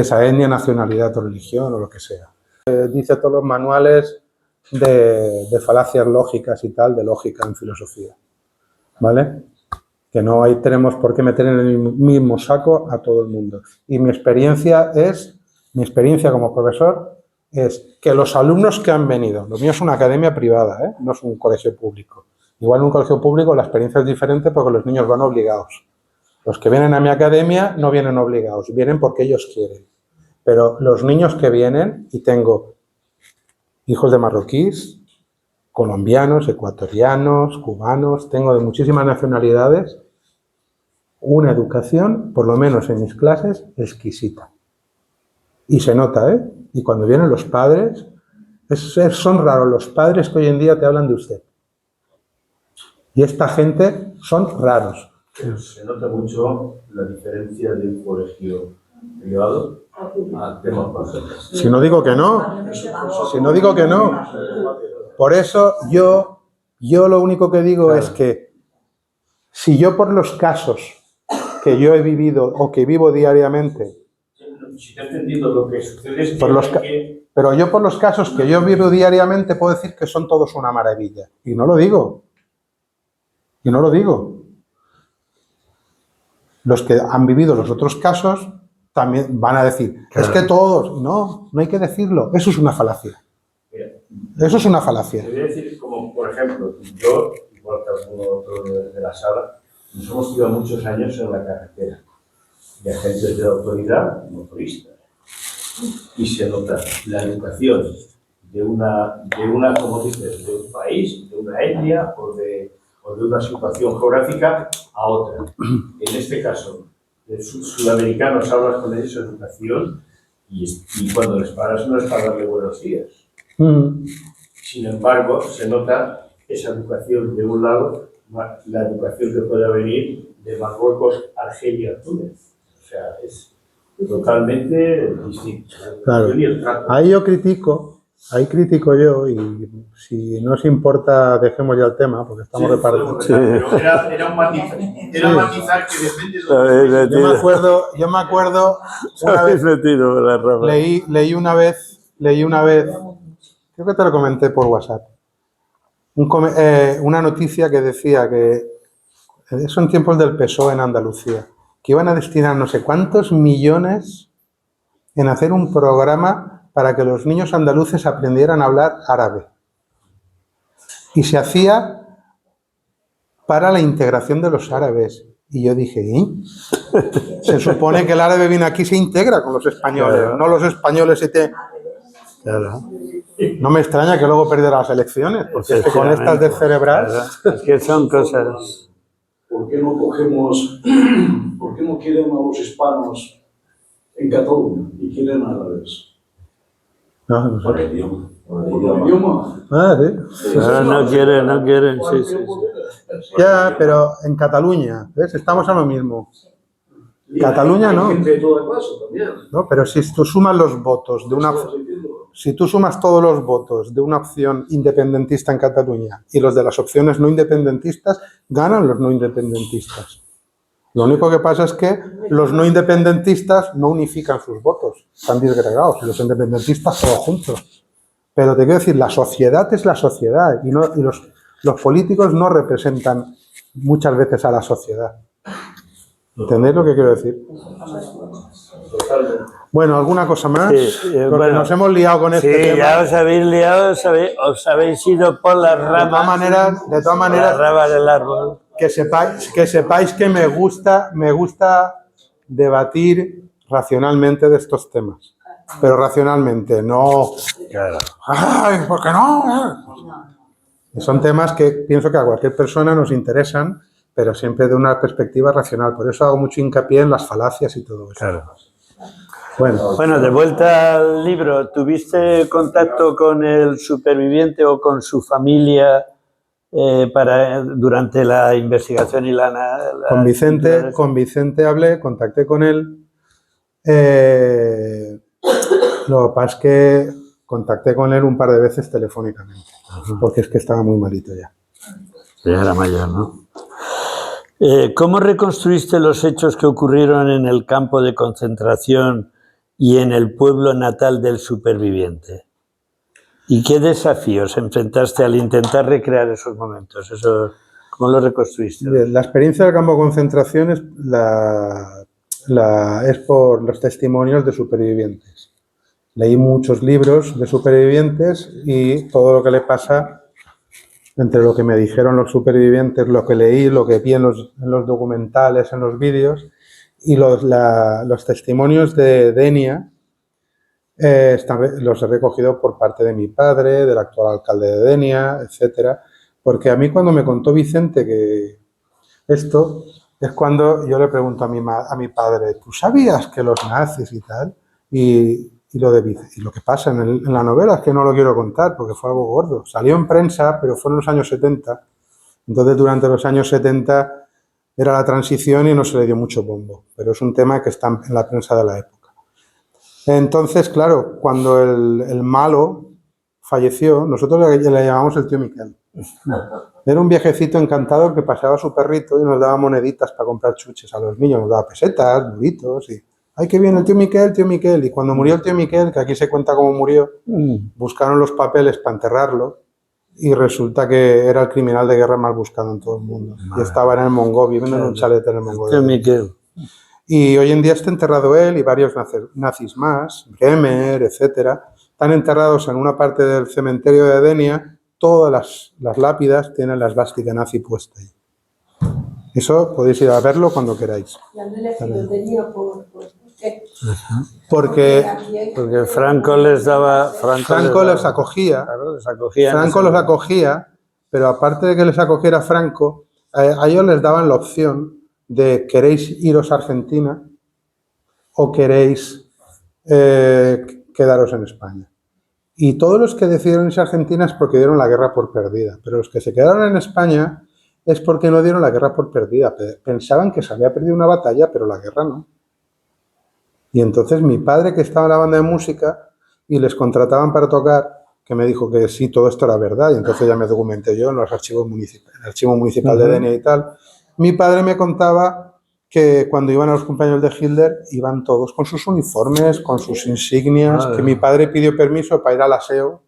S2: esa etnia, nacionalidad o religión o lo que sea. Dice todos los manuales de falacias lógicas y tal, de lógica en filosofía, ¿vale? Que no hay, tenemos por qué meter en el mismo saco a todo el mundo. Y mi experiencia como profesor es que los alumnos que han venido, lo mío es una academia privada, no es un colegio público. Igual en un colegio público la experiencia es diferente porque los niños van obligados. Los que vienen a mi academia no vienen obligados, vienen porque ellos quieren. Pero los niños que vienen, y tengo hijos de marroquíes, colombianos, ecuatorianos, cubanos, tengo de muchísimas nacionalidades, una educación, por lo menos en mis clases, exquisita. Y se nota, ¿eh? Y cuando vienen los padres, son raros los padres que hoy en día te hablan de usted. Y esta gente son raros.
S7: Se nota mucho la diferencia de un colegio privado a temas básicos.
S2: Si no digo que no, si no digo que no. Por eso yo lo único que digo es que si yo por los casos que yo he vivido o que vivo diariamente,
S7: Si te he entendido, lo que sucede es que...
S2: pero yo por los casos que yo vivo diariamente puedo decir que son todos una maravilla. Y no lo digo. Y no lo digo. Los que han vivido los otros casos también van a decir, es que todos, no hay que decirlo. Eso es una falacia. Eso es una falacia.
S7: Te voy a decir, como por ejemplo, yo, igual que alguno otro de la sala, nos hemos ido muchos años en la carretera de agentes de autoridad, motoristas, y se nota la educación de una como dices, de un país, de una etnia o de una situación geográfica a otra. En este caso, de sudamericanos hablas con ellos de educación y cuando les paras no es para darle buenos días. Sin embargo, se nota esa educación de un lado, la educación que pueda venir de Marruecos, Argelia, Túnez. O sea, es totalmente distinto.
S2: Claro.
S7: Y el trato.
S2: Ahí critico yo, y si no os importa, dejemos ya el tema, porque estamos repartidos.
S7: Sí. Era un matizar que depende de
S2: Yo me acuerdo una vez, leí una vez, creo que te lo comenté por WhatsApp, una noticia que decía que eso en tiempos del PSOE en Andalucía, que iban a destinar no sé cuántos millones en hacer un programa para que los niños andaluces aprendieran a hablar árabe. Y se hacía para la integración de los árabes. Y yo dije, se supone que el árabe viene aquí y se integra con los españoles, claro. No los españoles Claro. No me extraña que luego perdiera las elecciones, porque es que con estas del cerebral...
S1: Claro. Es que son cosas...
S3: ¿Por qué no quieren a los hispanos en Cataluña y quieren árabes?
S2: No sé.
S7: Por el idioma.
S3: Por el idioma.
S2: Sí.
S1: Ahora no quieren, sí.
S2: Ya, pero en Cataluña, ¿ves? Estamos a lo mismo. Cataluña no.
S3: Gente de toda clase también.
S2: No, pero si tú sumas los votos de una... Si tú sumas todos los votos de una opción independentista en Cataluña y los de las opciones no independentistas, ganan los no independentistas. Lo único que pasa es que los no independentistas no unifican sus votos, están disgregados, y los independentistas todos juntos. Pero te quiero decir, la sociedad es la sociedad y los políticos no representan muchas veces a la sociedad. ¿Entendéis lo que quiero decir? Bueno, ¿alguna cosa más?
S1: Sí,
S2: porque
S1: bueno,
S2: nos hemos liado con este tema.
S1: Ya os habéis liado, os habéis ido por las ramas.
S2: De todas maneras,
S1: las ramas del árbol.
S2: que sepáis que me gusta debatir racionalmente de estos temas. Pero racionalmente, no...
S1: Claro.
S2: ¡Ay, por qué no! Son temas que pienso que a cualquier persona nos interesan, pero siempre de una perspectiva racional. Por eso hago mucho hincapié en las falacias y todo eso.
S1: Claro.
S2: Bueno,
S1: De vuelta al libro, ¿tuviste contacto con el superviviente o con su familia durante la investigación y la
S2: con Vicente hablé, contacté con él. Lo que pasa es que contacté con él un par de veces telefónicamente, porque es que estaba muy malito ya.
S1: Ya era mayor, ¿no? ¿Cómo reconstruiste los hechos que ocurrieron en el campo de concentración y en el pueblo natal del superviviente? ¿Y qué desafíos enfrentaste al intentar recrear esos momentos? ¿Cómo lo reconstruiste?
S2: Bien, la experiencia del campo de concentración es por los testimonios de supervivientes. Leí muchos libros de supervivientes y todo lo que le pasa, entre lo que me dijeron los supervivientes, lo que leí, lo que vi en los documentales, en los vídeos, y los testimonios de Denia, los he recogido por parte de mi padre, del actual alcalde de Denia, etcétera, porque a mí cuando me contó Vicente que esto es cuando yo le pregunto a mi padre, ¿tú sabías que los nazis y tal? Y lo que pasa en la novela es que no lo quiero contar porque fue algo gordo. Salió en prensa, pero fue en los años 70. Entonces, durante los años 70 era la transición y no se le dio mucho bombo, pero es un tema que está en la prensa de la época. Entonces, claro, cuando el malo falleció, nosotros le llamamos el tío Miquel. Era un viejecito encantador que paseaba a su perrito y nos daba moneditas para comprar chuches a los niños, nos daba pesetas, duritos y... ¡Ay, qué bien, el tío Miquel! Y cuando murió el tío Miquel, que aquí se cuenta cómo murió, buscaron los papeles para enterrarlo y resulta que era el criminal de guerra más buscado en todo el mundo. Y estaba en el Mongó, viviendo en un chalet en el Mongó.
S1: Tío Miquel.
S2: Y hoy en día está enterrado él y varios nazis más, Bremer, etcétera. Están enterrados en una parte del cementerio de Denia. Todas las lápidas tienen la esvástica nazi puesta ahí. Eso podéis ir a verlo cuando queráis.
S5: ¿Y han elegido Denia por qué?
S2: Porque
S1: Franco les daba...
S2: Franco les acogía.
S1: Claro, les acogía.
S2: Franco los acogía, pero aparte de que les acogiera Franco, a ellos les daban la opción de ¿queréis iros a Argentina o queréis quedaros en España? Y todos los que decidieron irse a Argentina es porque dieron la guerra por perdida, pero los que se quedaron en España es porque no dieron la guerra por perdida. Pensaban que se había perdido una batalla, pero la guerra no. Y entonces mi padre, que estaba en la banda de música y les contrataban para tocar, que me dijo que sí, todo esto era verdad, y entonces ya me documenté yo en los archivos municipales, el archivo municipal de Denia y tal. Mi padre me contaba que cuando iban a los cumpleaños de Hitler iban todos con sus uniformes, con sus insignias, que mi padre pidió permiso para ir al aseo,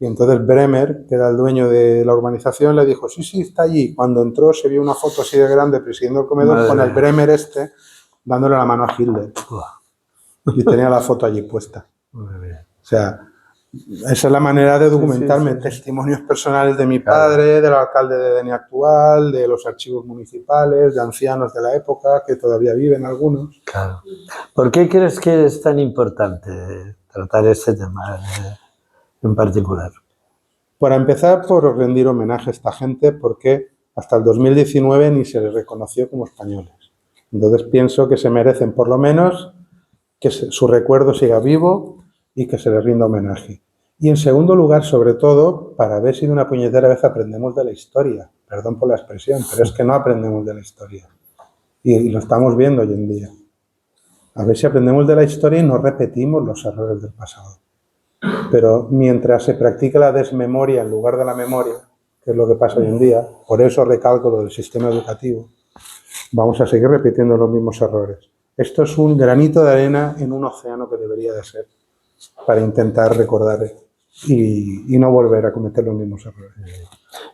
S2: y entonces Bremer, que era el dueño de la urbanización, le dijo, sí, está allí. Cuando entró se vio una foto así de grande presidiendo el comedor con el Bremer dándole la mano a Hitler. Y tenía la foto allí puesta. O sea, esa es la manera de documentarme. Sí. Testimonios personales de mi padre, del alcalde de Denia actual, de los archivos municipales, de ancianos de la época, que todavía viven algunos.
S1: Claro. ¿Por qué crees que es tan importante tratar este tema en particular?
S2: Para empezar, por rendir homenaje a esta gente, porque hasta el 2019 ni se les reconoció como españoles. Entonces pienso que se merecen por lo menos que su recuerdo siga vivo y que se les rinda homenaje. Y en segundo lugar, sobre todo, para ver si de una puñetera vez aprendemos de la historia. Perdón por la expresión, pero es que no aprendemos de la historia. Y lo estamos viendo hoy en día. A ver si aprendemos de la historia y no repetimos los errores del pasado. Pero mientras se practique la desmemoria en lugar de la memoria, que es lo que pasa hoy en día, por eso recalco lo del sistema educativo, vamos a seguir repitiendo los mismos errores. Esto es un granito de arena en un océano que debería de ser para intentar recordar y no volver a cometer los mismos errores.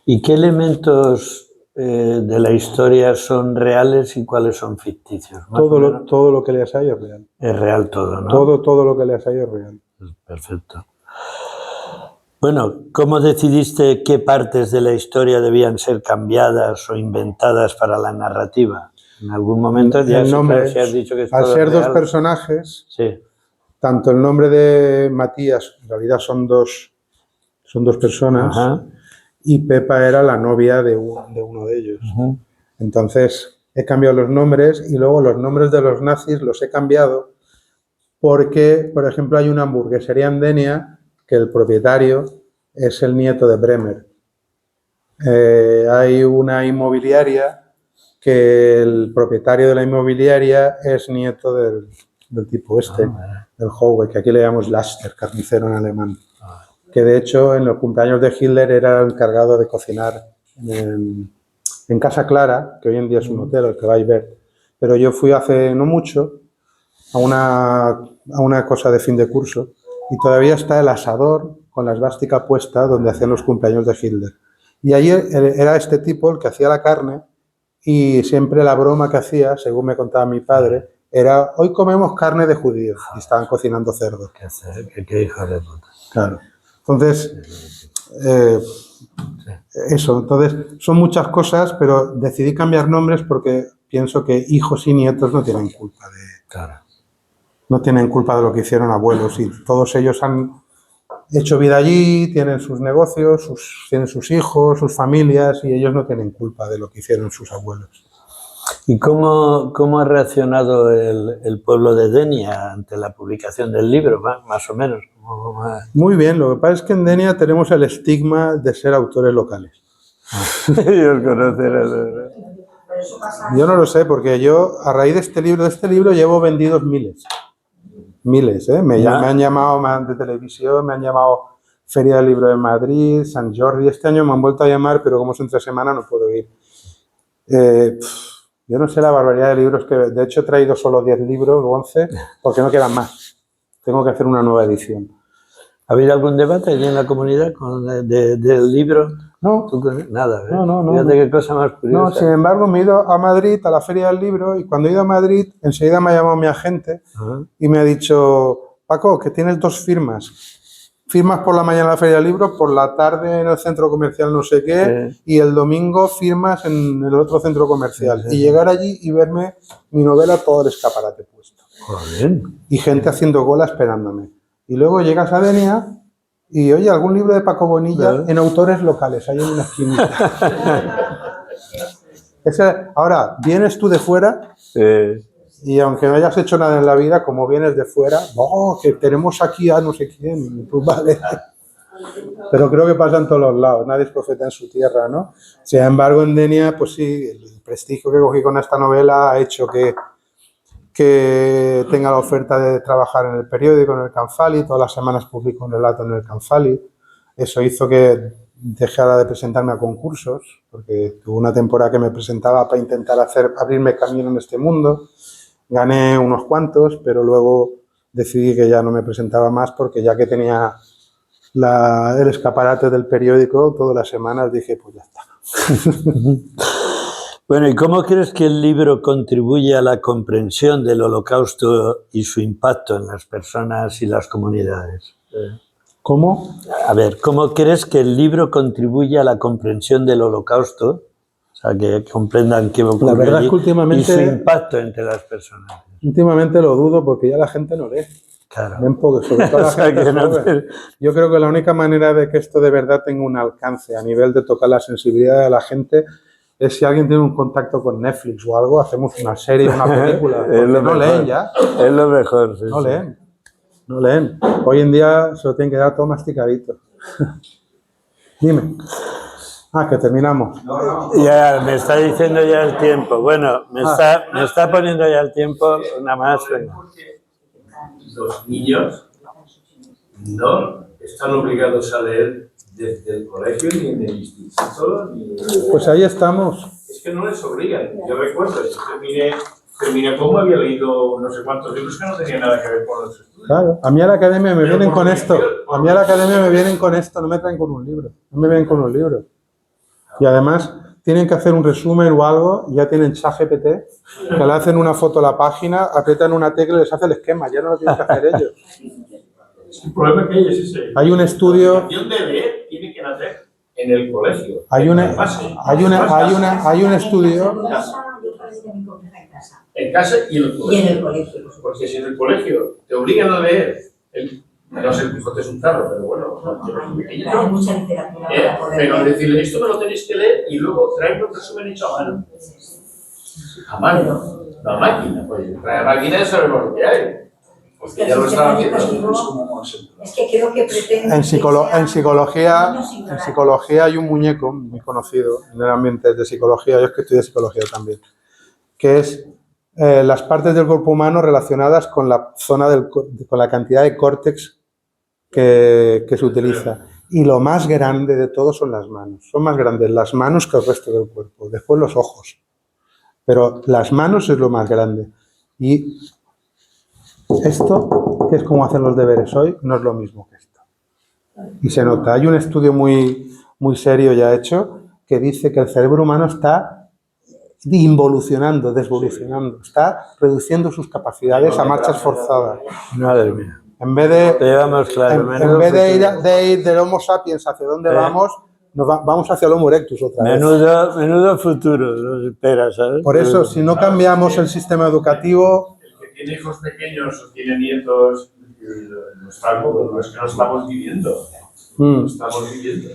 S1: ¿Y qué elementos de la historia son reales y cuáles son ficticios?
S2: Todo lo que leas ahí es real.
S1: Es real todo, ¿no?
S2: Todo lo que leas ahí es real.
S1: Perfecto. Bueno, ¿cómo decidiste qué partes de la historia debían ser cambiadas o inventadas para la narrativa? En algún momento ya
S2: el nombre,
S1: si has dicho que es
S2: al
S1: todo
S2: ser
S1: real.
S2: Dos personajes,
S1: sí.
S2: Tanto el nombre de Matías, en realidad son dos personas,
S1: Ajá.
S2: y Pepa era la novia de uno de ellos. Entonces he cambiado los nombres y luego los nombres de los nazis los he cambiado porque, por ejemplo, hay una hamburguesería en Denia que el propietario es el nieto de Bremer. Hay una inmobiliaria que el propietario de la inmobiliaria es nieto del tipo del Howe, que aquí le llamamos Laster, carnicero en alemán. Que de hecho en los cumpleaños de Hitler era el encargado de cocinar en Casa Clara, que hoy en día es un hotel al que vais a ver. Pero yo fui hace no mucho a una cosa de fin de curso y todavía está el asador con la esvástica puesta donde hacían los cumpleaños de Hitler. Y allí era este tipo el que hacía la carne y siempre la broma que hacía, según me contaba mi padre, era: hoy comemos carne de judíos, y estaban cocinando cerdo.
S1: Qué hijo de puta.
S2: Claro. Entonces, eso, entonces son muchas cosas, pero decidí cambiar nombres porque pienso que hijos y nietos no tienen culpa no tienen culpa de lo que hicieron abuelos, y todos ellos han hecho vida allí, tienen sus negocios, tienen sus hijos, sus familias, y ellos no tienen culpa de lo que hicieron sus abuelos.
S1: ¿Y cómo ha reaccionado el pueblo de Denia ante la publicación del libro, más o menos?
S2: Muy bien, lo que pasa es que en Denia tenemos el estigma de ser autores locales.
S1: Ellos conocen.
S2: Yo no lo sé, porque yo, a raíz de este libro llevo vendidos miles, ¿eh? Me han llamado de televisión, me han llamado Feria del Libro de Madrid, San Jordi. Este año me han vuelto a llamar, pero como es entre semana no puedo ir. Yo no sé la barbaridad de libros que... De hecho, he traído solo 10 libros o 11 porque no quedan más. Tengo que hacer una nueva edición.
S1: ¿Ha habido algún debate allí en la comunidad del libro?
S2: No.
S1: Nada, ¿eh?
S2: No.
S1: Fíjate qué cosa más curiosa.
S2: No, sin embargo, me he ido a Madrid, a la Feria del Libro, y cuando he ido a Madrid, enseguida me ha llamado mi agente y me ha dicho: Paco, que tienes 2 firmas. Firmas por la mañana en la Feria del Libro, por la tarde en el centro comercial no sé qué, y el domingo firmas en el otro centro comercial. Y llegar allí y verme mi novela todo el escaparate puesto.
S1: Joder.
S2: Y gente haciendo cola esperándome. Y luego llegas a Denia y, oye, algún libro de Paco Bonilla en autores locales, ahí en una esquinita. Ahora, vienes tú de fuera y aunque no hayas hecho nada en la vida, como vienes de fuera, que tenemos aquí a no sé quién, pues vale. Pero creo que pasa en todos los lados, nadie es profeta en su tierra, ¿no? Sin embargo, en Denia, pues sí, el prestigio que cogí con esta novela ha hecho que tenga la oferta de trabajar en el periódico, en el Canfali. Todas las semanas publico un relato en el Canfali. Eso hizo que dejara de presentarme a concursos, porque tuve una temporada que me presentaba para intentar abrirme camino en este mundo. Gané unos cuantos, pero luego decidí que ya no me presentaba más, porque ya que tenía el escaparate del periódico todas las semanas, dije, pues ya está.
S1: Bueno, ¿y cómo crees que el libro contribuye a la comprensión del Holocausto y su impacto en las personas y las comunidades?
S2: ¿Cómo?
S1: A ver, ¿cómo crees que el libro contribuye a la comprensión del Holocausto? O sea, que comprendan qué ocurrió
S2: La verdad
S1: allí
S2: es que últimamente,
S1: y su impacto entre las personas.
S2: Últimamente lo dudo, porque ya la gente no lee.
S1: Claro.
S2: Ven poco, sobre todo la
S1: O sea,
S2: gente
S1: que no
S2: joven. Yo creo que la única manera de que esto de verdad tenga un alcance a nivel de tocar la sensibilidad de la gente es si alguien tiene un contacto con Netflix o algo, hacemos una serie, una película. Porque no leen ya.
S1: Es lo mejor, sí.
S2: No leen. No leen. Hoy en día se lo tienen que dar todo masticadito. Dime. Que terminamos.
S1: Ya, me está diciendo ya el tiempo. Bueno, me está poniendo ya el tiempo. Una más.
S7: Los niños no están obligados a leer desde el colegio ni en el instituto.
S2: Pues ahí estamos.
S6: Es que no les obligan. Yo recuerdo, terminé como había leído no sé cuántos libros que no tenían nada que ver con los estudios.
S2: Claro, a mí a la academia me vienen con esto. A mí a la academia me vienen con esto, no me traen con un libro. No me vienen con un libro. Y además tienen que hacer un resumen o algo, y ya tienen ChatGPT, que le hacen una foto a la página, aprietan una tecla y les hace el esquema, ya no lo tienen que hacer ellos.
S6: El problema que hay es ese.
S2: Hay un estudio.
S6: La acción de leer tiene que nacer en el colegio.
S2: Hay un estudio.
S6: En casa y en el colegio.
S8: Y en el colegio.
S6: Porque si en el colegio te obligan a leer No sé, el Quijote es un tarro, pero bueno, son libros muy pequeños.
S8: Hay mucha literatura para poder
S6: Pero
S8: leer.
S6: decirle, esto me lo tenéis que leer y luego traerme un resumen hecho a mano. A mano, no a máquina. Pues trae a máquina y sabemos lo que hay. Porque ya lo están haciendo.
S8: Es que creo que pretende
S2: En
S8: que sean
S2: psicología
S8: menos ignorantes.
S2: hay un muñeco muy conocido en el ambiente de psicología, yo es que estudié psicología también, que es las partes del cuerpo humano relacionadas con la zona con la cantidad de córtex que se utiliza. Y lo más grande de todo son las manos. Son más grandes las manos que el resto del cuerpo. Después los ojos. Pero las manos es lo más grande. Y esto, que es como hacen los deberes hoy, no es lo mismo que esto. Y se nota. Hay un estudio muy serio ya hecho que dice que el cerebro humano está involucionando, desvolucionando. Está reduciendo sus capacidades a marchas forzadas.
S1: Madre mía.
S2: En vez
S1: Lo llevamos claro.
S2: en vez de ir del Homo sapiens hacia dónde vamos, vamos hacia el Homo erectus otra vez.
S1: Menudo futuro nos espera, ¿sabes?
S2: Por eso, si no cambiamos el sistema educativo...
S6: El que tiene hijos pequeños o tiene nietos, no es algo, no es que no estamos viviendo. No estamos viviendo.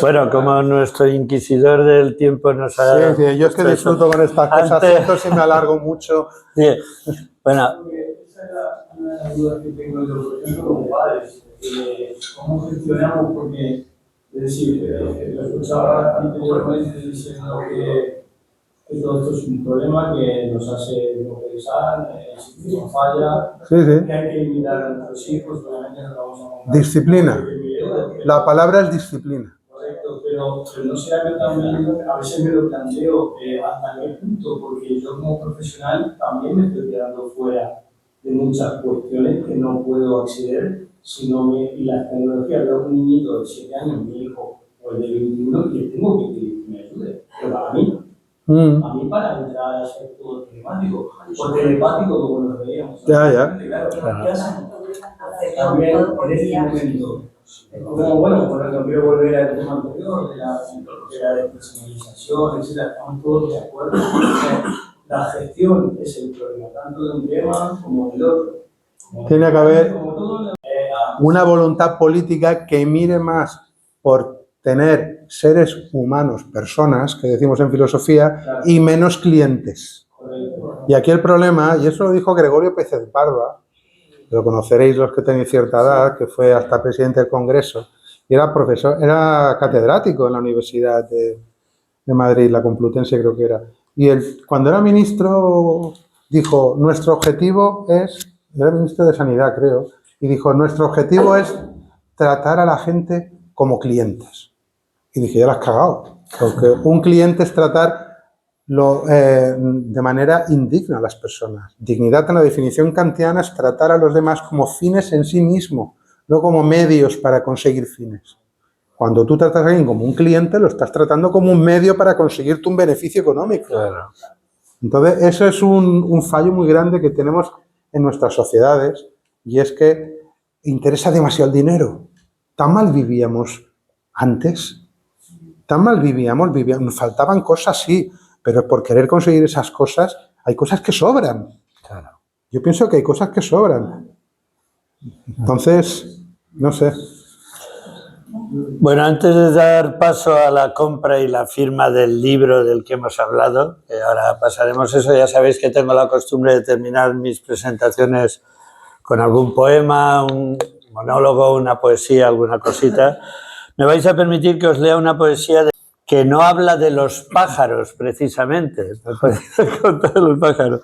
S2: Bueno,
S1: como nuestro inquisidor del tiempo nos ha...
S2: sí, yo es que disfruto con estas cosas, siento si me alargo mucho.
S1: Sí. Bueno,
S9: Esa es una duda que tengo yo, por ejemplo, como padres. ¿Cómo gestionamos? Porque, es decir, lo escuchaba anteriormente diciendo que todo esto es un problema que nos hace no pensar, el sistema falla,
S2: Sí.
S9: que hay que limitar a nuestros hijos, obviamente no vamos a montar.
S2: Disciplina. La palabra es disciplina.
S9: Correcto, pero no será que también, a veces me lo planteo, hasta qué punto, porque yo como profesional también me estoy quedando fuera de muchas cuestiones que no puedo acceder si no me... Y las tecnologías, veo un niñito de 7 años, mi hijo, o el de 21, y tengo que me ayude, pero para mí. A mí para entrar a ser todo telepático, porque telepático como lo veíamos.
S2: Ya.
S9: También en este momento, como bueno, por ejemplo, quiero volver al tema anterior de la despersonalización, etc. Estamos todos de acuerdo. La gestión es el problema, tanto de un tema como del otro.
S2: Tiene que haber una voluntad política que mire más por tener seres humanos, personas, que decimos en filosofía, y menos clientes. Y aquí el problema, y eso lo dijo Gregorio Pérez Barba, lo conoceréis los que tenéis cierta edad, que fue hasta presidente del Congreso, y era profesor, era catedrático en la Universidad de Madrid, la Complutense creo que era. Y él, cuando era ministro, dijo, nuestro objetivo es, era ministro de Sanidad creo, y dijo, nuestro objetivo es tratar a la gente como clientes. Y dije, ya la has cagado, porque un cliente es tratar de manera indigna a las personas. Dignidad en la definición kantiana es tratar a los demás como fines en sí mismo, no como medios para conseguir fines. Cuando tú tratas a alguien como un cliente, lo estás tratando como un medio para conseguirte un beneficio económico.
S1: claro.
S2: Entonces, eso es un fallo muy grande que tenemos en nuestras sociedades, y es que interesa demasiado el dinero. Tan mal vivíamos antes, tan mal vivíamos, nos faltaban cosas, sí, pero por querer conseguir esas cosas, hay cosas que sobran.
S1: Claro.
S2: Yo pienso que hay cosas que sobran. Entonces, no sé.
S1: Bueno, antes de dar paso a la compra y la firma del libro del que hemos hablado, que ahora pasaremos eso, ya sabéis que tengo la costumbre de terminar mis presentaciones con algún poema, un monólogo, una poesía, alguna cosita. Me vais a permitir que os lea una poesía que no habla de los pájaros, precisamente, de los pájaros,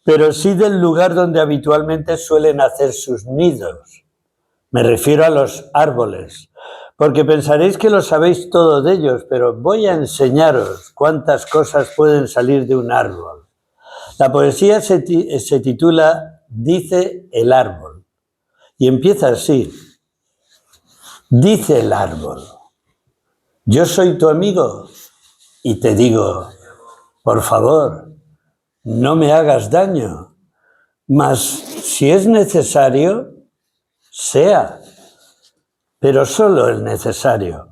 S1: pero sí del lugar donde habitualmente suelen hacer sus nidos. Me refiero a los árboles, porque pensaréis que lo sabéis todo de ellos, pero voy a enseñaros cuántas cosas pueden salir de un árbol. La poesía se titula Dice el árbol, y empieza así. Dice el árbol, yo soy tu amigo y te digo, por favor, no me hagas daño, mas si es necesario, sea, pero solo el necesario.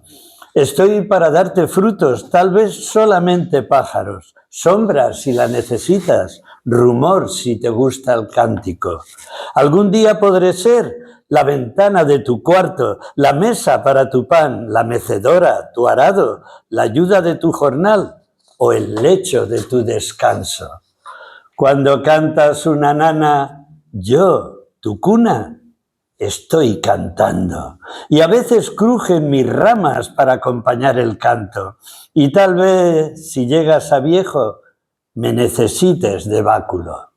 S1: Estoy para darte frutos, tal vez solamente pájaros, sombra si la necesitas, rumor si te gusta el cántico. Algún día podré ser la ventana de tu cuarto, la mesa para tu pan, la mecedora, tu arado, la ayuda de tu jornal o el lecho de tu descanso. Cuando cantas una nana, yo, tu cuna, estoy cantando. Y a veces crujen mis ramas para acompañar el canto. Y tal vez, si llegas a viejo, me necesites de báculo.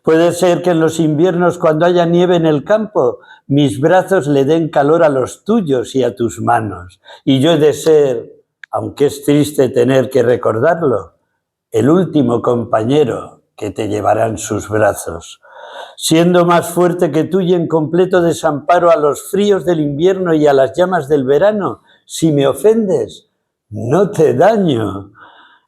S1: Puede ser que en los inviernos, cuando haya nieve en el campo, mis brazos le den calor a los tuyos y a tus manos. Y yo he de ser, aunque es triste tener que recordarlo, el último compañero que te llevará en sus brazos. Siendo más fuerte que tú y en completo desamparo a los fríos del invierno y a las llamas del verano, si me ofendes, no te daño.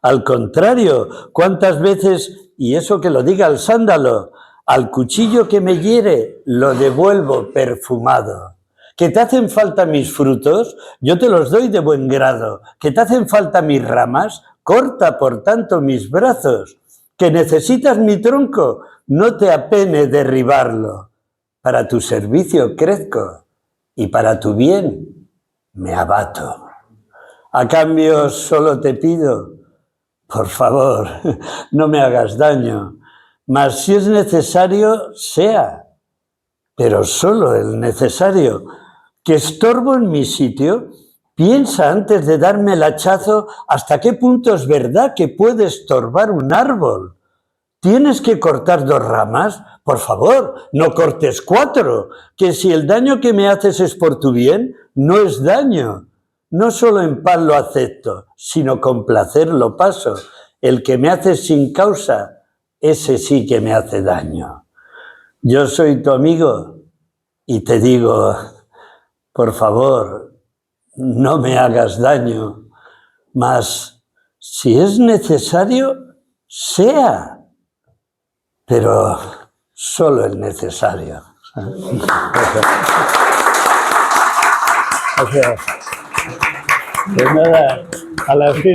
S1: Al contrario, ¿cuántas veces, y eso que lo diga el sándalo, al cuchillo que me hiere lo devuelvo perfumado? ¿Que te hacen falta mis frutos? Yo te los doy de buen grado. ¿Que te hacen falta mis ramas? Corta, por tanto, mis brazos. ¿Que necesitas mi tronco? No te apene derribarlo. Para tu servicio crezco y para tu bien me abato. A cambio solo te pido, por favor, no me hagas daño, mas si es necesario, sea, pero solo el necesario. ¿Que estorbo en mi sitio? Piensa antes de darme el hachazo hasta qué punto es verdad que puede estorbar un árbol. ¿Tienes que cortar 2 ramas? Por favor, no cortes 4, que si el daño que me haces es por tu bien, no es daño. No solo en paz lo acepto, sino con placer lo paso. El que me hace sin causa, ese sí que me hace daño. Yo soy tu amigo y te digo, por favor, no me hagas daño, mas si es necesario, sea, pero solo el necesario. Gracias. Pues nada, a la fin.